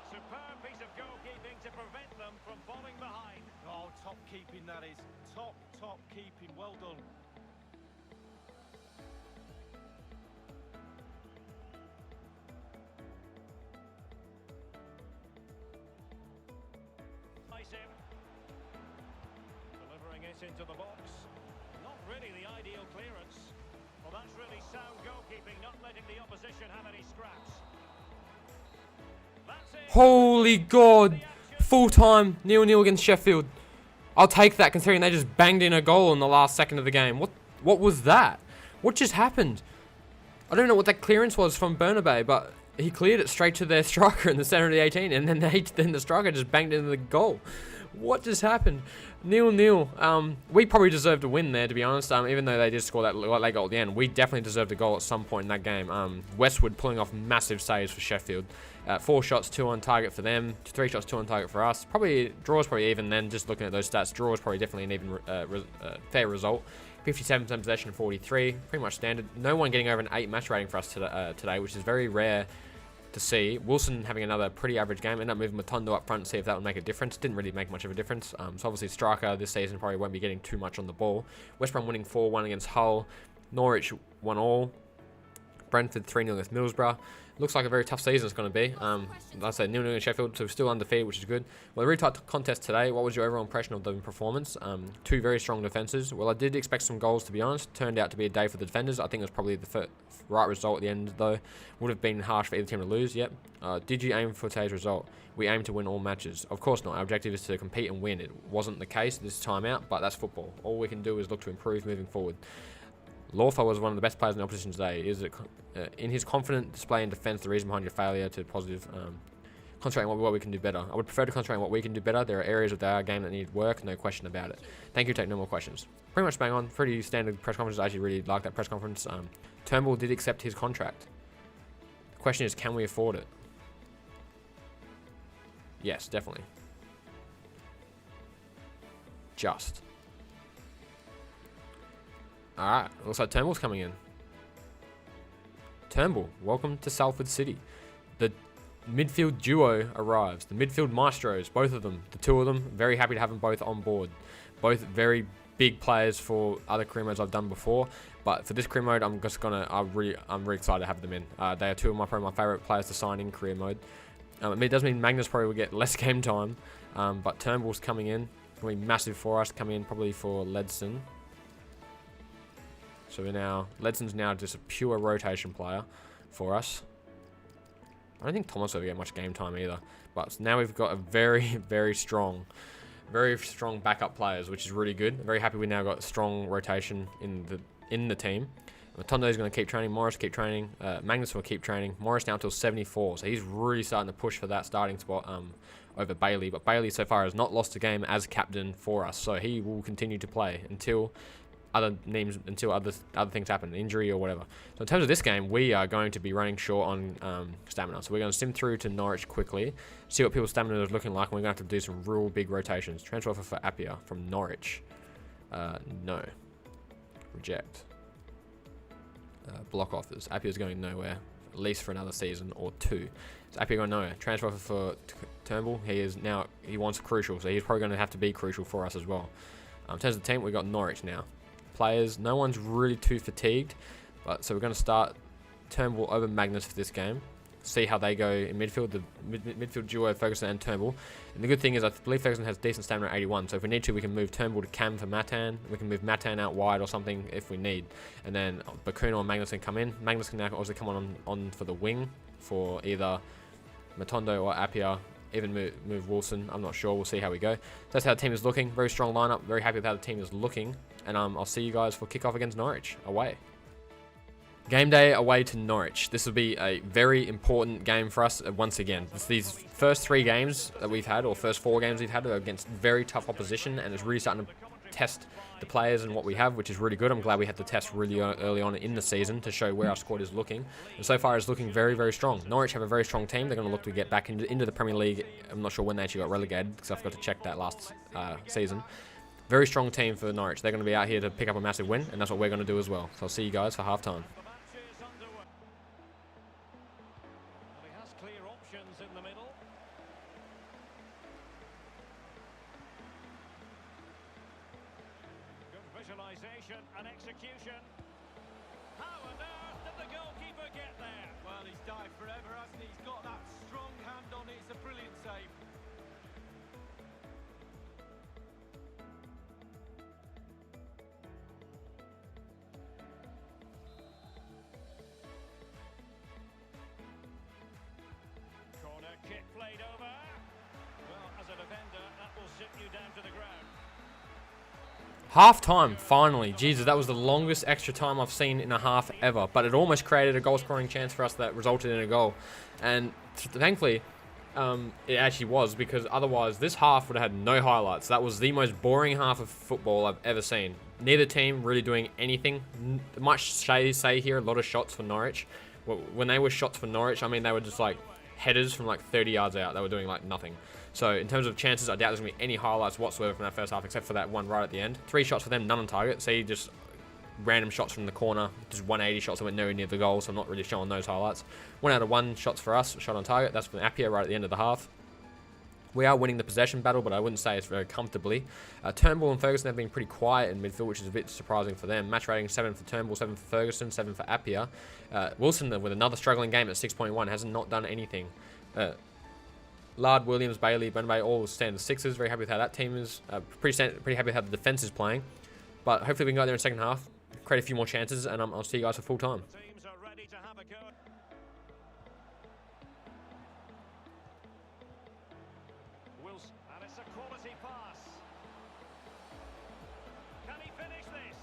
Superb piece of goalkeeping to prevent them from falling behind. Oh, top keeping that is. Top keeping. Well done. Nice him. Delivering it into the box. Not really the ideal clearance. Well, that's really sound goalkeeping, not letting the opposition have any scraps. That's it. Holy God! Full time, 0-0 against Sheffield. I'll take that, considering they just banged in a goal in the last second of the game. What was that? What just happened? I don't know what that clearance was from Bernabeu, but he cleared it straight to their striker in the center of the 18, and then the striker just banged into the goal. What just happened? 0-0. We probably deserved a win there, to be honest. Even though they did score that late goal at the end, we definitely deserved a goal at some point in that game. Westwood pulling off massive saves for Sheffield. 4 shots, 2 on target for them. 3 shots, 2 on target for us. Probably draw's probably even then. Just looking at those stats, draw is probably definitely an even fair result. 57% possession, 43, pretty much standard. No one getting over an 8 match rating for us today, which is very rare to see. Wilson having another pretty average game. Ended up moving Matondo up front to see if that would make a difference. Didn't really make much of a difference. So obviously striker this season probably won't be getting too much on the ball. West Brom winning 4-1 against Hull. Norwich 1-all. Brentford 3-0 against Middlesbrough. Looks like a very tough season it's going to be. Like I said, 0-0 in Sheffield, so still undefeated, which is good. Well, a really tight contest today. What was your overall impression of the performance? Two very strong defences. Well, I did expect some goals, to be honest. Turned out to be a day for the defenders. I think it was probably the right result at the end, though. Would have been harsh for either team to lose, yep. Did you aim for today's result? We aim to win all matches. Of course not. Our objective is to compete and win. It wasn't the case this time out, but that's football. All we can do is look to improve moving forward. Lawfer was one of the best players in the opposition today. Is it in his confident display in defence the reason behind your failure to positive? Concentrate on what we can do better. I would prefer to concentrate on what we can do better. There are areas of our game that need work, no question about it. Thank you. Take no more questions. Pretty much bang on. Pretty standard press conference. I actually really like that press conference. Turnbull did accept his contract. The question is, can we afford it? Yes, definitely. Just. Alright, looks like Turnbull's coming in. Turnbull, welcome to Salford City. The midfield duo arrives. The midfield maestros, both of them. The two of them, very happy to have them both on board. Both very big players for other career modes I've done before. But for this career mode, I'm really excited to have them in. They are two of probably my favourite players to sign in career mode. It does mean Magnus probably will get less game time. But Turnbull's coming in. Going to be massive for us. Coming in probably for Ledson. So Ledson's now just a pure rotation player for us. I don't think Thomas will get much game time either. But now we've got a very strong backup players, which is really good. Very happy we now got strong rotation in the team. Matondo is going to keep training. Morris keep training. Magnus will keep training. Morris now until 74, so he's really starting to push for that starting spot over Bailey. But Bailey so far has not lost a game as captain for us, so he will continue to play until other things happen, injury or whatever. So in terms of this game, we are going to be running short on stamina. So we're going to sim through to Norwich quickly, see what people's stamina is looking like, and we're going to have to do some real big rotations. Transfer offer for Appiah from Norwich. No. Reject. Block offers. Appiah's going nowhere, at least for another season or two. So Appiah going nowhere. Transfer offer for Turnbull. He wants crucial, so he's probably going to have to be crucial for us as well. In terms of the team, we've got Norwich now. Players, no one's really too fatigued, so we're going to start Turnbull over Magnus for this game. See how they go in midfield. The midfield duo, Ferguson and Turnbull. And the good thing is, I believe Ferguson has decent stamina at 81. So if we need to, we can move Turnbull to Cam for Matan. We can move Matan out wide or something if we need. And then Bakuna or Magnus can come in. Magnus can now also come on for the wing for either Matondo or Appiah. Even move Wilson. I'm not sure. We'll see how we go. So that's how the team is looking. Very strong lineup. Very happy with how the team is looking. And I'll see you guys for kickoff against Norwich away. Game day away to Norwich. This will be a very important game for us once again. These first 3 games that we've had, or first 4 games we've had, are against very tough opposition, and it's really starting to test the players and what we have, which is really good. I'm glad we had the test really early on in the season to show where our squad is looking. And so far it's looking very strong. Norwich have a very strong team. They're going to look to get back into the Premier League. I'm not sure when they actually got relegated, because I forgot to check that last season. Very strong team for Norwich. They're going to be out here to pick up a massive win, and that's what we're going to do as well. So I'll see you guys for half-time. He has clear options in the middle. Good visualization and execution. How on earth did the goalkeeper get there? Well, he's died forever, hasn't he? He's got that strong hand on it. It's a brilliant save. Corner kick played over. Well, as a defender, that will sit you down to the ground. Half time, finally. Jesus, that was the longest extra time I've seen in a half ever. But it almost created a goal scoring chance for us that resulted in a goal. And thankfully, it actually was, because otherwise this half would have had no highlights. That was the most boring half of football I've ever seen. Neither team really doing anything. Much say here, a lot of shots for Norwich. When they were shots for Norwich, I mean, they were just like headers from like 30 yards out. They were doing like nothing. So in terms of chances, I doubt there's going to be any highlights whatsoever from that first half, except for that one right at the end. 3 shots for them, none on target. See, just random shots from the corner, just 180 shots that went nowhere near the goal, so I'm not really showing those highlights. 1 out of 1 shots for us, shot on target. That's from Appiah right at the end of the half. We are winning the possession battle, but I wouldn't say it's very comfortably. Turnbull and Ferguson have been pretty quiet in midfield, which is a bit surprising for them. Match rating 7 for Turnbull, 7 for Ferguson, 7 for Appiah. Wilson, with another struggling game at 6.1, has not done anything. Lard, Williams, Bailey, Benbay, all standard 6s. Very happy with how that team is. Pretty happy with how the defense is playing. But hopefully we can go out there in the second half, create a few more chances, and I'll see you guys for full time. Teams are ready to have a go. Wilson, and it's a quality pass. Can he finish this?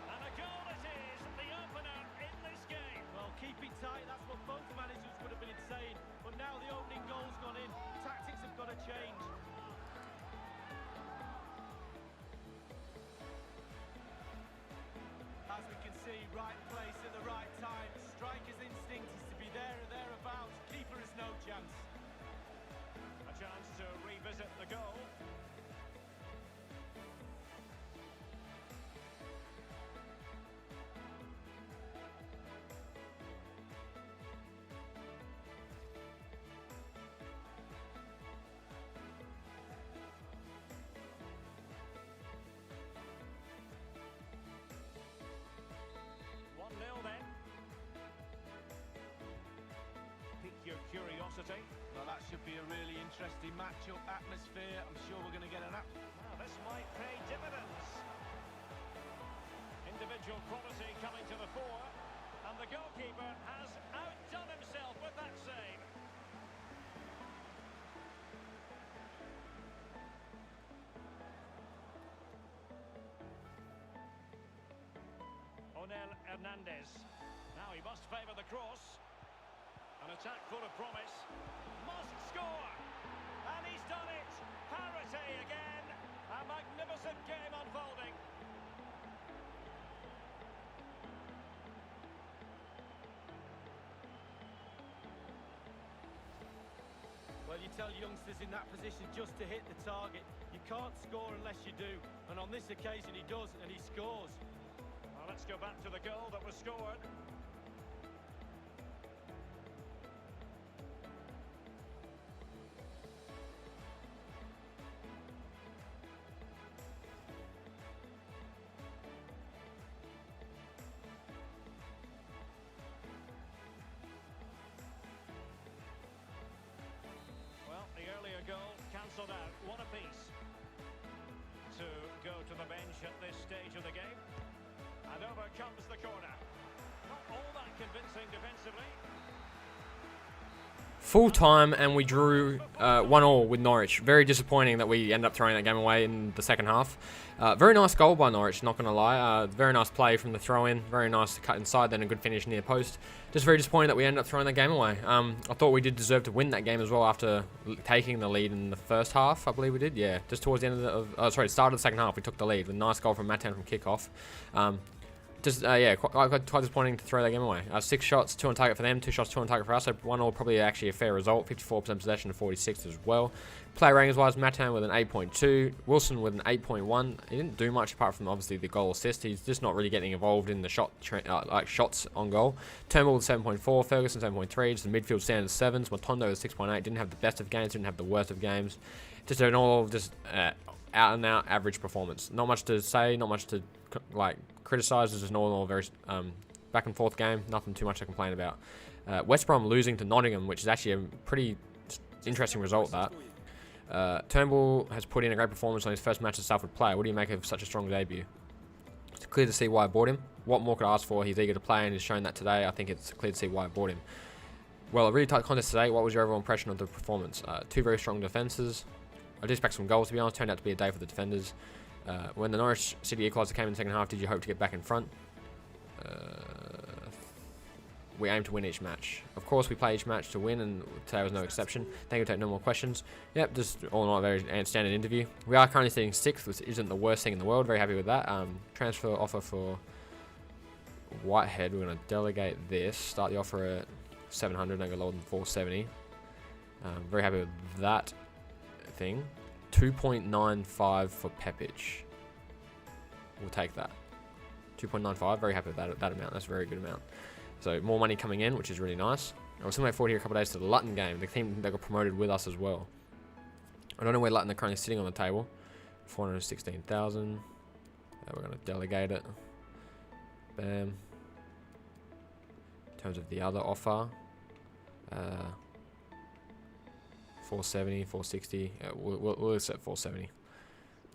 And a goal it is, the opener in this game. Well, keep it tight, that's what both managers would have been saying. But now the opening goal's gone in. Tactics have got to change. As we can see, right place at the right time. Striker's instinct is to be there or thereabouts. Keeper has no chance. A chance to revisit the goal. Then. Pique your curiosity. Well, that should be a really interesting matchup, atmosphere. I'm sure we're going to get an app. Now, this might pay dividends. Individual quality coming to the fore, and the goalkeeper has outdone himself with that save. Hernandez. Now he must favour the cross. An attack full of promise. Must score! And he's done it! Parity again! A magnificent game unfolding. Well, you tell youngsters in that position just to hit the target. You can't score unless you do. And on this occasion he does, and he scores. Well, let's go back to the goal that was scored. Well, the earlier goal cancelled out, one apiece. To go to the bench at this stage of the game. And over comes the corner. Not all that convincing defensively. Full time, and we drew 1-1 with Norwich. Very disappointing that we end up throwing that game away in the second half. Very nice goal by Norwich, not going to lie. Very nice play from the throw-in. Very nice to cut inside, then a good finish near post. Just very disappointing that we ended up throwing that game away. I thought we did deserve to win that game as well after taking the lead in the first half, I believe we did. Yeah, just towards the end of the start of the second half, we took the lead with a nice goal from Matan from kickoff. Quite disappointing to throw that game away. 6 shots, 2 on target for them, 2 shots, 2 on target for us. So 1-1 probably actually a fair result. 54% possession to 46 as well. Play ratings wise, Matan with an 8.2, Wilson with an 8.1. He didn't do much apart from obviously the goal assist. He's just not really getting involved in the shots on goal. Turnbull with 7.4, Ferguson 7.3. Just the midfield standard 7s. Matondo with 6.8. Didn't have the best of games, didn't have the worst of games. Just an all out and out average performance. Not much to say, not much to criticize. It's just an all very back and forth game. Nothing too much to complain about. West Brom losing to Nottingham, which is actually a pretty interesting result. That Turnbull has put in a great performance on his first match as Salford player. What do you make of such a strong debut? It's clear to see why I bought him. What more could I ask for? He's eager to play and he's shown that today. I think it's clear to see why I bought him. Well, a really tight contest today. What was your overall impression of the performance? 2 very strong defences. I did expect some goals, to be honest. Turned out to be a day for the defenders. When the Norwich City equaliser came in the second half, did you hope to get back in front? We aim to win each match. Of course, we play each match to win, and today was no exception. Thank you. Take no more questions. Yep, just all in all, a very standard interview. We are currently sitting 6th, which isn't the worst thing in the world. Very happy with that. Transfer offer for Whitehead. We're going to delegate this. Start the offer at 700, don't go lower than 470. Very happy with that thing. 2.95 for Pepic. We'll take that. 2.95. Very happy with that amount. That's a very good amount. So more money coming in, which is really nice. I was looking forward here a couple of days to the Luton game, the team that got promoted with us as well. I don't know where Luton are currently sitting on the table. 416,000. We're going to delegate it. Bam. In terms of the other offer, 470, 460. We'll set 470.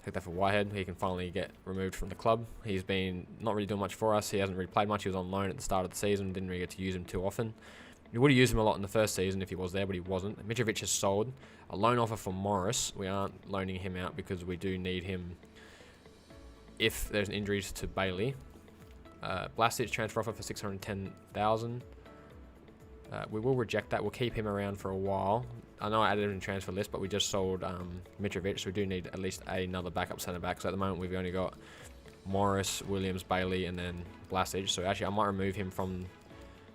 Take that for Whitehead. He can finally get removed from the club. He's been not really doing much for us. He hasn't really played much. He was on loan at the start of the season. Didn't really get to use him too often. We would have used him a lot in the first season if he was there, but he wasn't. Mitrovic has sold. A loan offer for Morris. We aren't loaning him out because we do need him if there's injuries to Bailey. Blasic transfer offer for 610,000. We will reject that. We'll keep him around for a while. I know I added him in the transfer list, but we just sold Mitrovic, so we do need at least another backup centre back. So at the moment, we've only got Morris, Williams, Bailey, and then Blasic. So actually, I might remove him from...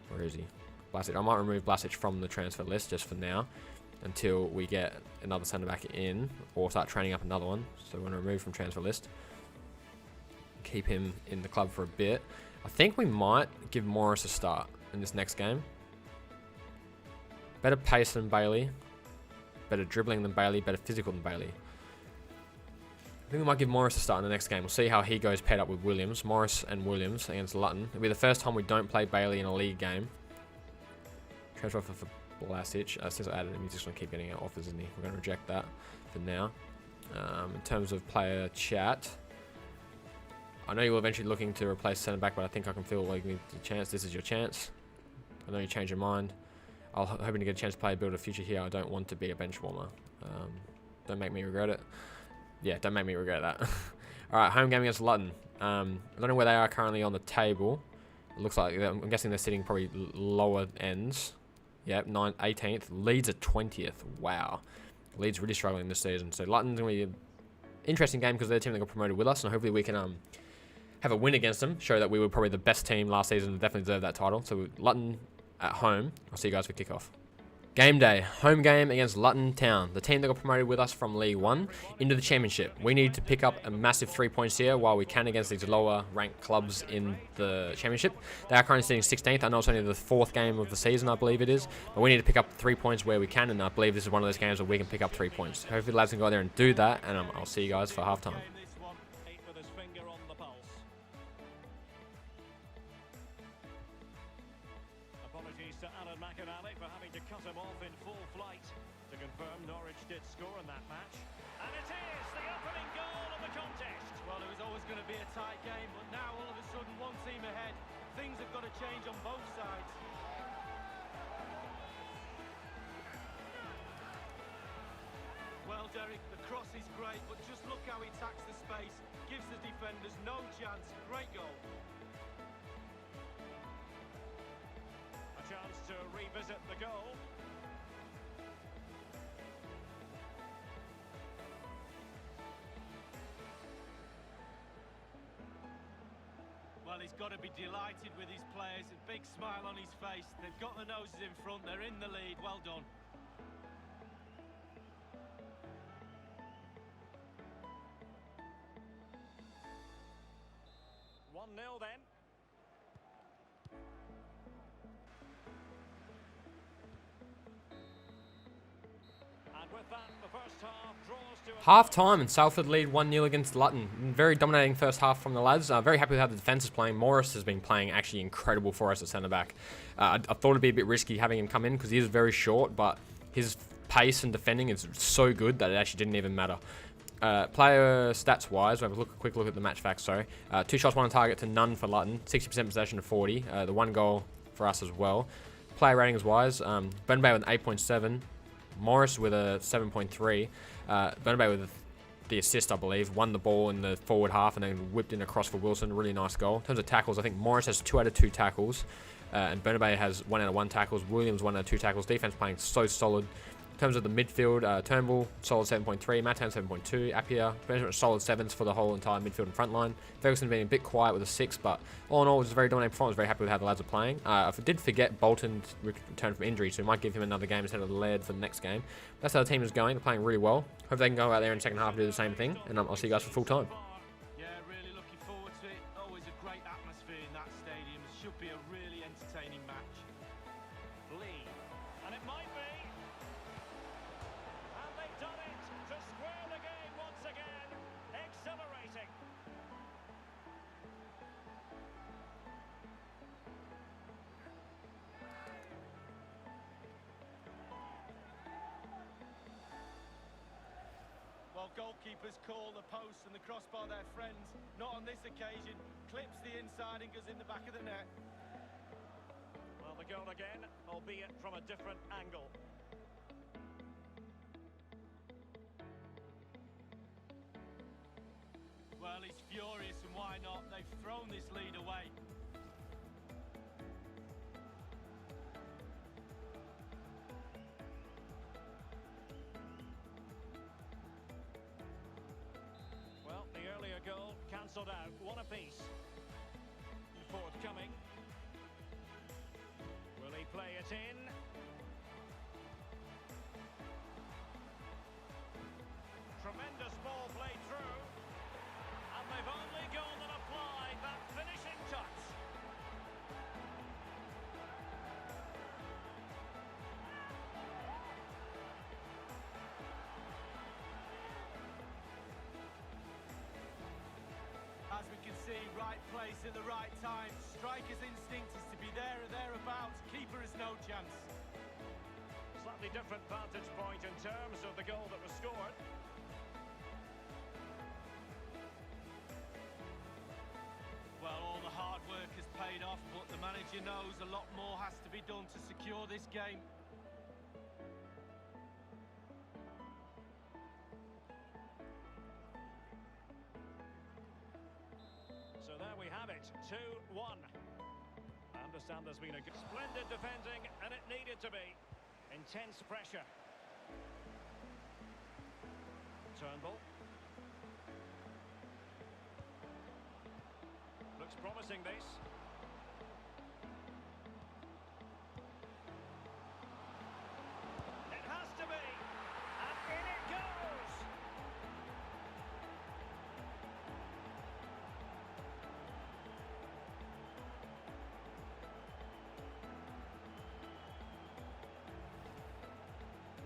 Where is he? Blasic. I might remove Blasic from the transfer list just for now until we get another centre back in or start training up another one. So we're going to remove from transfer list. Keep him in the club for a bit. I think we might give Morris a start in this next game. Better pace than Bailey. Better dribbling than Bailey. Better physical than Bailey. I think we might give Morris a start in the next game. We'll see how he goes paired up with Williams. Morris and Williams against Luton. It'll be the first time we don't play Bailey in a league game. Transfer offer for Blasic. Since I added him, he's just going to keep getting our offers, isn't he? We're going to reject that for now. In terms of player chat, I know you're eventually looking to replace centre back, but I think I can feel like you need a chance. This is your chance. I know you change your mind. I'm hoping to get a chance to play, build a future here. I don't want to be a bench warmer. Don't make me regret it. Yeah, don't make me regret that. All right, home game against Luton. I don't know where they are currently on the table. It looks like, I'm guessing they're sitting probably lower ends. Yep, 18th. Leeds are 20th. Wow. Leeds really struggling this season. So Luton's going to be an interesting game because they're the team that got promoted with us, and hopefully we can have a win against them. Show that we were probably the best team last season and definitely deserve that title. So Luton at home. I'll see you guys for kickoff. Game day, home game against Luton Town, the team that got promoted with us from League 1 into the Championship. We need to pick up a massive 3 points here while we can against these lower ranked clubs in the Championship. They are currently sitting 16th. I know it's only the 4th game of the season, I believe it is, but we need to pick up 3 points where we can, and I believe this is one of those games where we can pick up 3 points. Hopefully the lads can go out there and do that, and I'll see you guys for halftime. Cut him off in full flight to confirm Norwich did score in that match. And it is the opening goal of the contest. Well, it was always going to be a tight game, but now all of a sudden one team ahead. Things have got to change on both sides. Well, Derek, the cross is great, but just look how he attacks the space. Gives the defenders no chance. Great goal. A chance to revisit the goal. Well, he's got to be delighted with his players. A big smile on his face. They've got the noses in front. They're in the lead. Well done. One 0 then. And with that, the first half draws to a... Half time and Salford lead 1-0 against Luton. Very dominating first half from the lads. Very happy with how the defence is playing. Morris has been playing actually incredible for us at centre back. I thought it'd be a bit risky having him come in because he is very short, but his pace and defending is so good that it actually didn't even matter. Player stats wise, we have a quick look at the match facts. Sorry, 2 shots, 1 on target to none for Luton. 60% possession to 40. The 1 goal for us as well. Player ratings wise, Bernabeu with an 8.7. Morris with a 7.3. Bernabeu with the assist, I believe. Won the ball in the forward half and then whipped in across for Wilson. Really nice goal. In terms of tackles, I think Morris has 2 out of 2 tackles. And Bernabeu has 1 out of 1 tackles. Williams 1 out of 2 tackles. Defense playing so solid. In terms of the midfield, Turnbull, solid 7.3. Matan, 7.2. Appiah, solid 7s for the whole entire midfield and front line. Ferguson being a bit quiet with a 6, but all in all, it was a very dominating performance. Very happy with how the lads are playing. I did forget Bolton's return from injury, so we might give him another game instead of Laird for the next game. That's how the team is going. They're playing really well. Hope they can go out there in the second half and do the same thing, and I'll see you guys for full time. Yeah, really looking forward to it. Always a great great atmosphere in that stadium. It should be a really entertaining match. Lee. And it might be. And they've done it to square the game once again. Exhilarating. Well, goalkeepers call the post and the crossbar their friends. Not on this occasion. Clips the inside and goes in the back of the net. Well, the goal again, albeit from a different angle. Well, he's furious, and why not? They've thrown this lead away. Well, the earlier goal cancelled out. One apiece. Forthcoming. Will he play it in? Tremendous ball played through. And they've only gone and applied that finishing touch. As we can see, right place at the right time. Striker's instinct is to be there or thereabouts. Keeper has no chance. Slightly different vantage point in terms of the goal that was scored. Well, all the hard work has paid off, but the manager knows a lot more has to be done to secure this game. So there we have it, 2-1. I understand there's been a splendid defending, and it needed to be. Intense pressure. Turnbull. Looks promising, this. It has to be. And in it goes.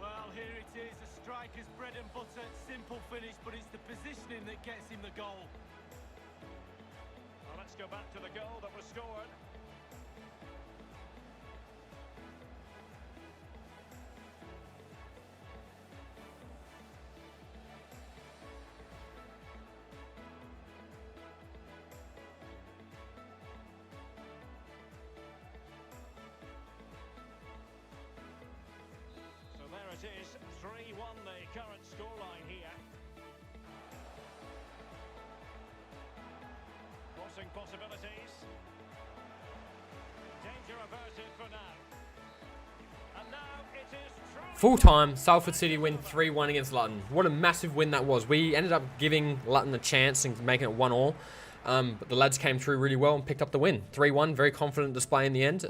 Well, here it is, a striker's bread and butter, simple finish, but it's the positioning that gets him the goal. Well, let's go back to the goal that was scored. So there it is, 3-1 the current scoreline here. Crossing possibilities. Danger averted for now. And now it is truly... Full time, Salford City win 3-1 against Luton. What a massive win that was. We ended up giving Luton a chance and making it 1-1. But the lads came through really well and picked up the win. 3-1, very confident display in the end.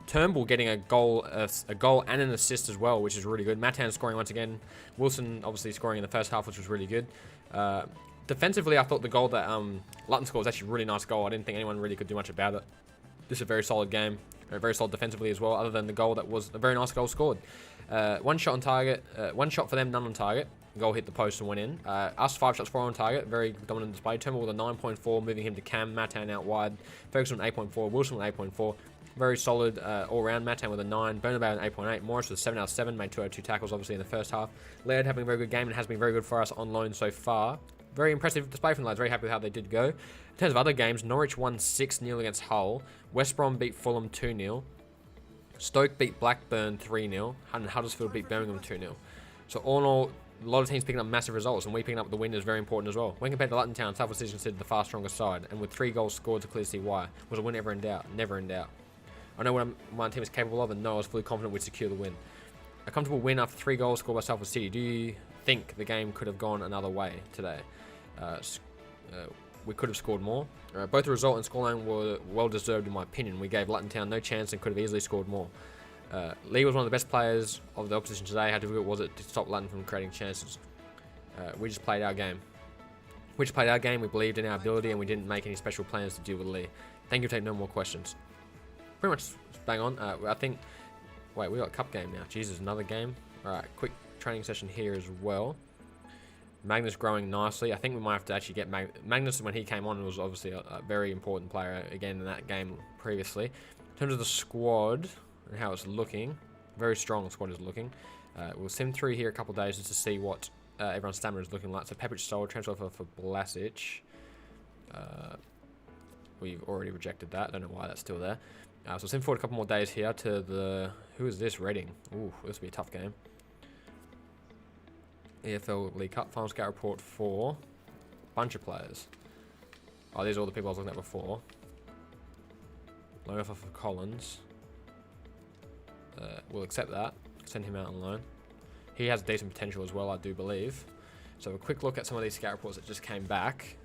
Turnbull getting a goal and an assist as well, which is really good. Matan scoring once again. Wilson obviously scoring in the first half, which was really good. Defensively, I thought the goal that Luton scored was actually a really nice goal. I didn't think anyone really could do much about it. This is a very solid game. Very solid defensively as well, other than the goal that was a very nice goal scored. One shot on target. One shot for them, none on target. Goal hit the post and went in. Us, 5 shots, 4 on target. Very dominant display. Turnbull with a 9.4, moving him to Cam. Matan out wide. Ferguson with 8.4. Wilson with 8.4. Very solid all-round. Matan with a 9. Bernabeu with an 8.8. Morris with a 7 out of 7. Made 2 out of 2 tackles, obviously, in the first half. Laird having a very good game and has been very good for us on loan so far. Very impressive display from the lads. Very happy with how they did go. In terms of other games, Norwich won 6-0 against Hull. West Brom beat Fulham 2-0. Stoke beat Blackburn 3-0. And Huddersfield beat Birmingham 2-0. So all in all, a lot of teams picking up massive results, and we picking up the win is very important as well. When compared to Luton Town, Salford City is considered the far stronger side, and with 3 goals scored to clearly see why. Was a win ever in doubt? Never in doubt. I know what my team is capable of, and know I was fully confident we'd secure the win. A comfortable win after 3 goals scored by Salford City. Do you think the game could have gone another way today? We could have scored more. Both the result and scoreline were well deserved in my opinion. We gave Luton Town no chance and could have easily scored more. Lee was one of the best players of the opposition today. How difficult was it to stop Luton from creating chances? We just played our game. Which played our game, we believed in our ability, and we didn't make any special plans to deal with Lee. Thank you, take no more questions. Pretty much bang on. I think... Wait, we got a cup game now. Jesus, another game. Alright, quick training session here as well. Magnus growing nicely. I think we might have to actually get... Magnus, when he came on, was obviously a very important player, again, in that game previously. In terms of the squad and how it's looking, very strong the squad is looking. We'll sim through here a couple of days just to see what everyone's stamina is looking like. So Pepic sold, transfer for Blasic. We've already rejected that. Don't know why that's still there. So we'll sim forward a couple more days here to the... Who is this? Reading. Ooh, this will be a tough game. EFL League Cup final scout report for bunch of players. Oh, these are all the people I was looking at before. Loan offer for Collins. We'll accept that. Send him out on loan. He has decent potential as well, I do believe. So a quick look at some of these scout reports that just came back.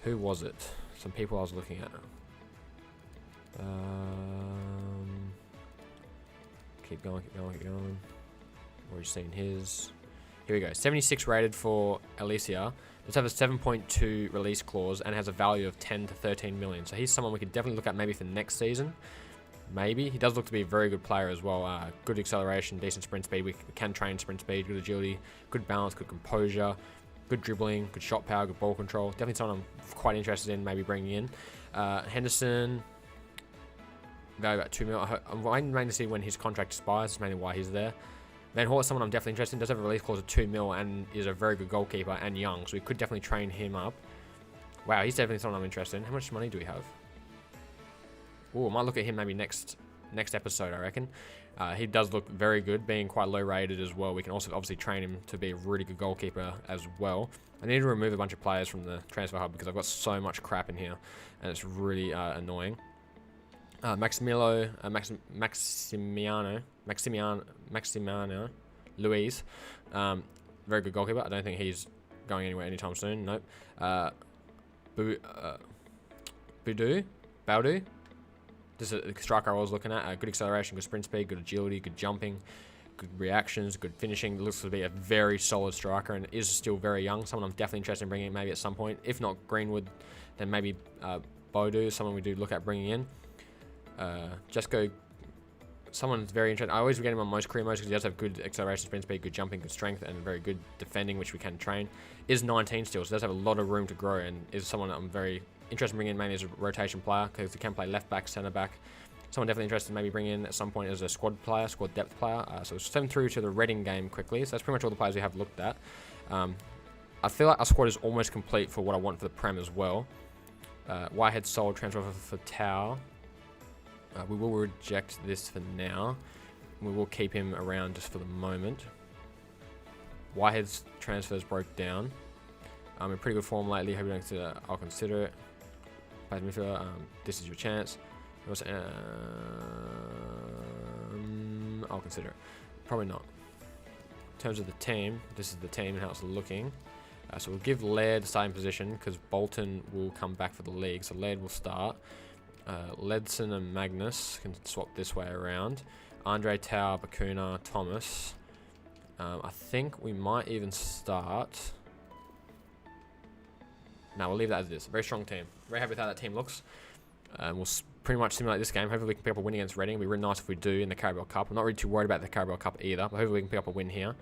Who was it? Some people I was looking at. Keep going. Already seen his. Here we go. 76 rated for Alicia. Does have a 7.2 release clause and has a value of 10 to 13 million. So he's someone we could definitely look at maybe for next season. Maybe. He does look to be a very good player as well. Good acceleration, decent sprint speed. We can train sprint speed, good agility, good balance, good composure, good dribbling, good shot power, good ball control. Definitely someone I'm quite interested in maybe bringing in. Henderson, value about 2 mil. I'm waiting to see when his contract expires. That's mainly why he's there. Van Hort is someone I'm definitely interested in. Does have a release clause of 2 mil and is a very good goalkeeper and young. So we could definitely train him up. Wow, he's definitely someone I'm interested in. How much money do we have? Oh, I might look at him maybe next episode, I reckon. He does look very good, being quite low rated as well. We can also obviously train him to be a really good goalkeeper as well. I need to remove a bunch of players from the transfer hub because I've got so much crap in here and it's really annoying. Maximiano Luis, very good goalkeeper. I don't think he's going anywhere anytime soon. Nope. Baudu. This is a striker I was looking at. Good acceleration, good sprint speed, good agility, good jumping, good reactions, good finishing. Looks to be a very solid striker and is still very young. Someone I'm definitely interested in bringing in maybe at some point. If not Greenwood, then maybe Bodu, someone we do look at bringing in. Jesko, someone that's very interesting. I always get him on most career modes because he does have good acceleration, sprint speed, good jumping, good strength, and very good defending, which we can train. Is 19 still, so does have a lot of room to grow, and is someone that I'm very interested in bringing in mainly as a rotation player because he can play left back, centre back. Someone definitely interested in maybe bringing in at some point as a squad player, squad depth player. So we'll send through to the Reading game quickly. So that's pretty much all the players we have looked at. I feel like our squad is almost complete for what I want for the Prem as well. Whitehead sold, transfer for Tau. We will reject this for now. We will keep him around just for the moment. Whitehead's transfers broke down. In pretty good form lately. Hope you don't consider. I'll consider it. Plays midfielder. This is your chance. I'll consider it. Probably not. In terms of the team, this is the team and how it's looking. So we'll give Laird the starting position because Bolton will come back for the league. So Laird will start. Ledson and Magnus can swap this way around. Andre, Tau, Bakuna, Thomas. I think we might even start. No, we'll leave that as this. Very strong team. Very happy with how that team looks. We'll pretty much simulate this game. Hopefully we can pick up a win against Reading. It'll be really nice if we do in the Carabao Cup. I'm not really too worried about the Carabao Cup either, but hopefully we can pick up a win here.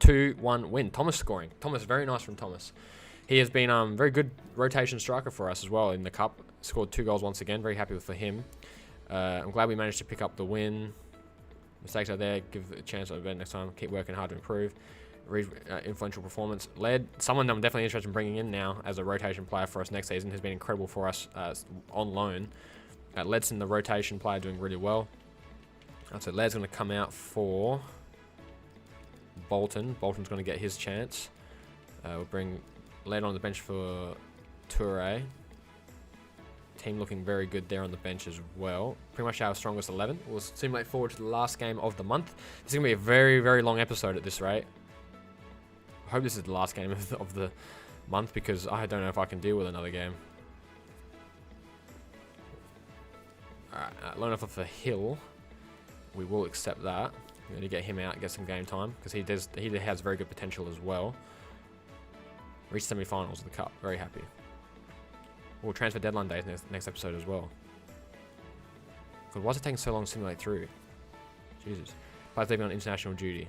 2-1 win. Thomas scoring. Thomas, very nice from Thomas. He has been very good rotation striker for us as well in the Cup. Scored 2 goals once again. Very happy for him. I'm glad we managed to pick up the win. Mistakes are there. Give a chance at event next time. Keep working hard to improve. Influential performance. Led, someone I'm definitely interested in bringing in now as a rotation player for us next season. Has been incredible for us on loan. Ledson, the rotation player, doing really well. So Led's going to come out for Bolton. Bolton's going to get his chance. We'll bring Led on the bench for Toure. Team looking very good there on the bench as well. Pretty much our strongest 11. We'll simulate forward to the last game of the month. This is going to be a very, very long episode at this rate. I hope this is the last game of the month because I don't know if I can deal with another game. Alright, loan offer for Hill. We will accept that. We're going to get him out and get some game time because he has very good potential as well. Reached semi-finals of the Cup. Very happy. We'll transfer deadline days next episode as well. God, why is it taking so long to simulate through? Jesus. Players leaving on international duty.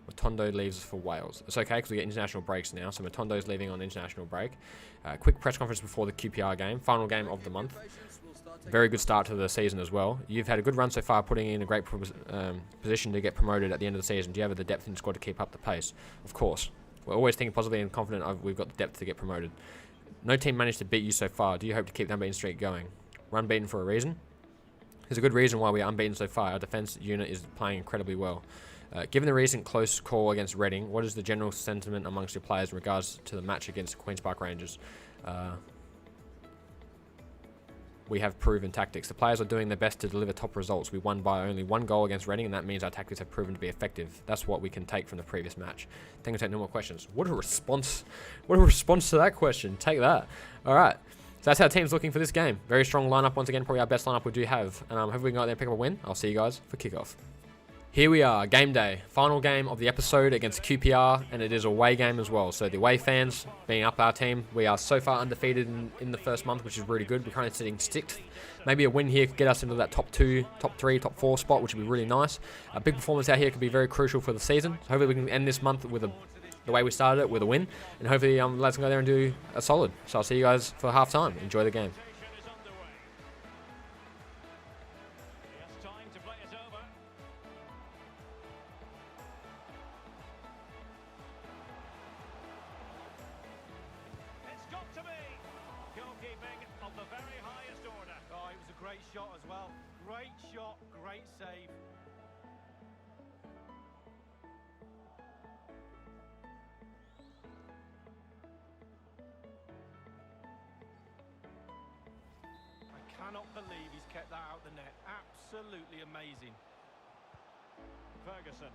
Matondo leaves for Wales. It's okay because we get international breaks now. So Matondo's leaving on international break. Quick press conference before the QPR game. Final game of the month. Very good start to the season as well. You've had a good run so far, putting in a great position to get promoted at the end of the season. Do you have the depth in the squad to keep up the pace? Of course. We're always thinking positively and confident we've got the depth to get promoted. No team managed to beat you so far. Do you hope to keep the unbeaten streak going? We're unbeaten for a reason. There's a good reason why we're unbeaten so far. Our defence unit is playing incredibly well. Given the recent close call against Reading, what is the general sentiment amongst your players in regards to the match against Queen's Park Rangers? We have proven tactics. The players are doing their best to deliver top results. We won by only 1 goal against Reading, and that means our tactics have proven to be effective. That's what we can take from the previous match. Thank you. Take no more questions. What a response! What a response to that question. Take that. All right. So that's how the team's looking for this game. Very strong lineup once again. Probably our best lineup we do have. And hopefully we can go out there and pick up a win. I'll see you guys for kickoff. Here we are, game day. Final game of the episode against QPR, and it is a away game as well. So the away fans being up our team, we are so far undefeated in the first month, which is really good. We're currently sitting 6th. Maybe a win here could get us into that top 2, top 3, top 4 spot, which would be really nice. A big performance out here could be very crucial for the season. So hopefully we can end this month with the way we started it, with a win. And hopefully lads can go there and do a solid. So I'll see you guys for half time. Enjoy the game. Great shot as well. Great shot, great save. I cannot believe he's kept that out the net. Absolutely amazing. Ferguson.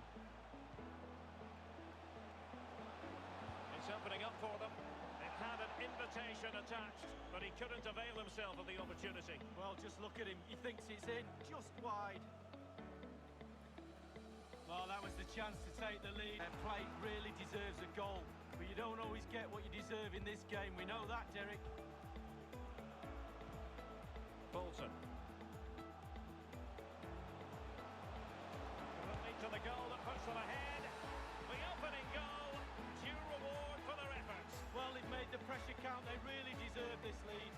It's opening up for them. It had an invitation attached, but he couldn't avail himself of the opportunity. Well, just look at him. He thinks it's in, just wide. Well, that was the chance to take the lead. Their play really deserves a goal, but you don't always get what you deserve in this game. We know that, Derek. Bolton. Will lead to the goal that puts them ahead. The opening goal, due reward for their efforts. Well, they've made the pressure count. They really deserve this lead.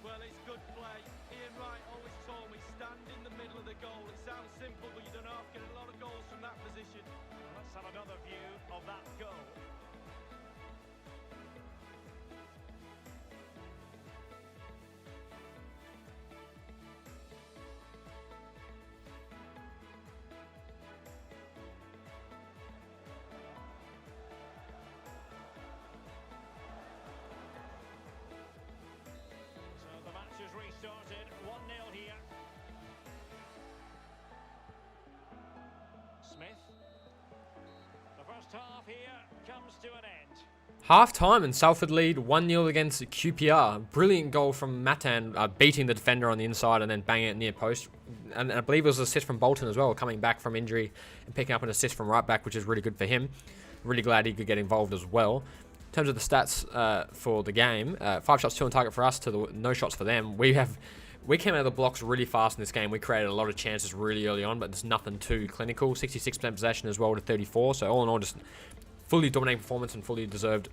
Well, it's good play. Ian Wright always told me, stand in the middle of the goal. It sounds simple, but you don't know, get a lot of goals from that position. Let's have another view of that goal. Restarted 1-0 here. Smith. The first half here comes to an end. Half time and Salford lead 1-0 against QPR. Brilliant goal from Matan, beating the defender on the inside and then banging it near post. And I believe it was an assist from Bolton as well, coming back from injury and picking up an assist from right back, which is really good for him. Really glad he could get involved as well. In terms of the stats for the game, 5 shots, 2 on target for us to no shots for them. We came out of the blocks really fast in this game. We created a lot of chances really early on, but there's nothing too clinical. 66% possession as well to 34. So all in all, just fully dominating performance and fully deserved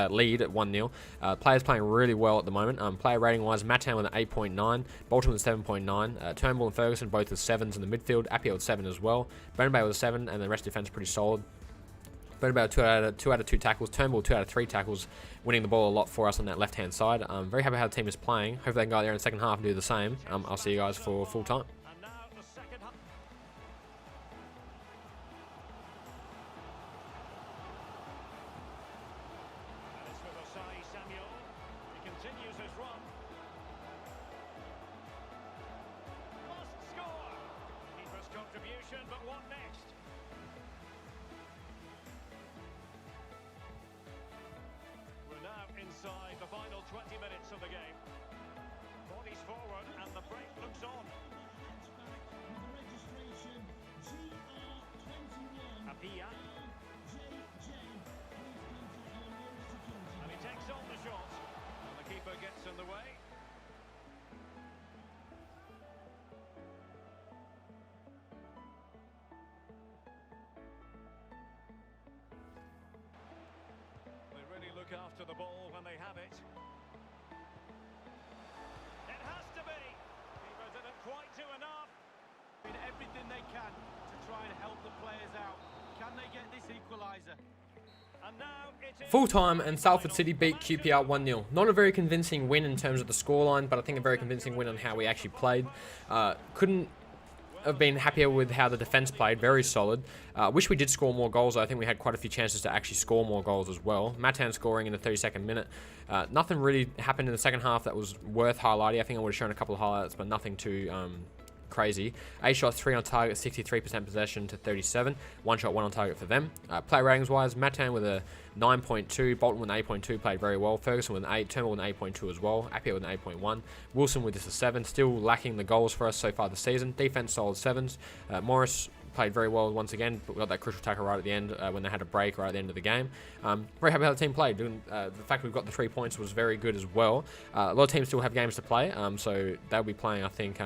lead at 1-0. Players playing really well at the moment. Player rating wise, Matan with an 8.9, Bolton with 7.9, Turnbull and Ferguson both with 7s in the midfield, Appiah with 7 as well, Bernabeu with a 7, and the rest of the defense pretty solid. Bernabeu 2 out of 2 tackles, Turnbull 2 out of 3 tackles, winning the ball a lot for us on that left-hand side. I'm very happy how the team is playing. Hopefully they can go out there in the second half and do the same. I'll see you guys for full time. And now the second half. That is with Osai Samuel. He continues his run. Must score. Keeper's contribution, but what next? We're now inside the final 20 minutes of the game. Bodies forward and the break looks on. to the ball when they have it. It has to be. Keeper didn't quite do enough. Doing everything they can to try and help the players out. Can they get this equaliser? And now it is Full time, and Salford City beat QPR 1-0. Not a very convincing win in terms of the scoreline, but I think a very convincing win on how we actually played. Couldn't have been happier with how the defence played, very solid. Wish we did score more goals. I think we had quite a few chances to actually score more goals as well. Matan scoring in the 32nd minute. Nothing really happened in the second half that was worth highlighting. I think I would have shown a couple of highlights, but nothing too crazy. 8 shots, 3 on target, 63% possession to 37. 1 shot, 1 on target for them. Play ratings wise, Matan with a 9.2, Bolton with an 8.2, played very well. Ferguson with an 8, Turnbull with an 8.2 as well. Appiah with an 8.1. Wilson with just a 7, still lacking the goals for us so far this season. Defense solid 7s. Morris played very well once again, but we got that crucial tackle right at the end when they had a break right at the end of the game. Very happy how the team played. The fact we've got the 3 points was very good as well. A lot of teams still have games to play, so they'll be playing, I think,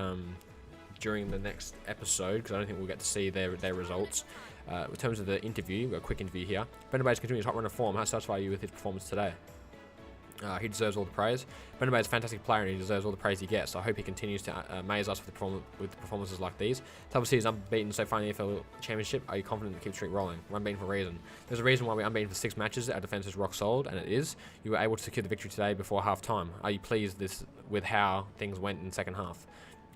during the next episode, because I don't think we'll get to see their results. In terms of the interview, we've got a quick interview here. Brendan Bates continues hot run of form. How satisfied are you with his performance today? He deserves all the praise. Brendan Bates is a fantastic player, and he deserves all the praise he gets. So I hope he continues to amaze us with performances like these. Salford City is unbeaten so far in the EFL Championship. Are you confident to keep the streak rolling? We're unbeaten for a reason. There's a reason why we're unbeaten for 6 matches. Our defence is rock solid, and it is. You were able to secure the victory today before half time. Are you pleased with how things went in the second half?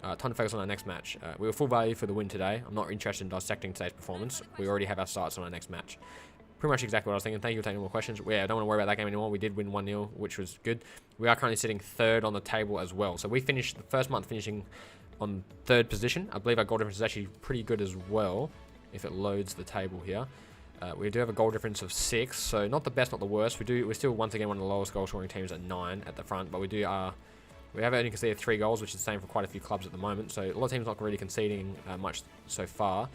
Time to focus on our next match. We were full value for the win today. I'm not interested in dissecting today's performance. We already have our sights on our next match. Pretty much exactly what I was thinking. Thank you for taking more questions. Yeah, I don't want to worry about that game anymore. We did win 1-0, which was good. We are currently sitting 3rd on the table as well. So we finished the first month finishing on 3rd position. I believe our goal difference is actually pretty good as well, if it loads the table here. We do have a goal difference of 6, so not the best, not the worst. We're still once again one of the lowest goal scoring teams at 9 at the front, but we have only conceded 3 goals, which is the same for quite a few clubs at the moment. So a lot of teams not really conceding much so far.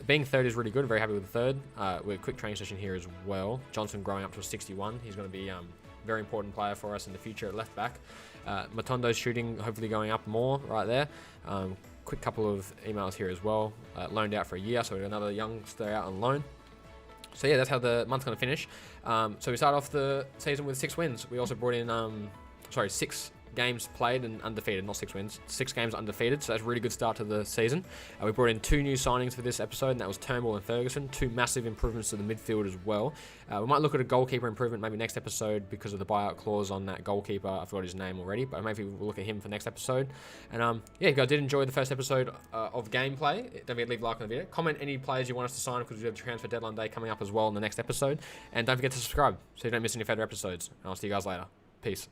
Being 3rd is really good. Very happy with the 3rd. We're a quick training session here as well. Johnson growing up to a 61. He's going to be a very important player for us in the future at left back. Matondo's shooting hopefully going up more right there. Quick couple of emails here as well. Loaned out for a year, so we got another youngster out on loan. So yeah, that's how the month's going to finish. So we start off the season with 6 wins. We also brought in 6 games played and undefeated, not 6 wins. 6 games undefeated, so that's a really good start to the season. We brought in 2 new signings for this episode, and that was Turnbull and Ferguson. 2 massive improvements to the midfield as well. We might look at a goalkeeper improvement maybe next episode because of the buyout clause on that goalkeeper. I forgot his name already, but maybe we'll look at him for next episode. And yeah, if you guys did enjoy the first episode of gameplay, don't forget to leave a like on the video. Comment any players you want us to sign, because we have the transfer deadline day coming up as well in the next episode. And don't forget to subscribe so you don't miss any further episodes. And I'll see you guys later. Peace.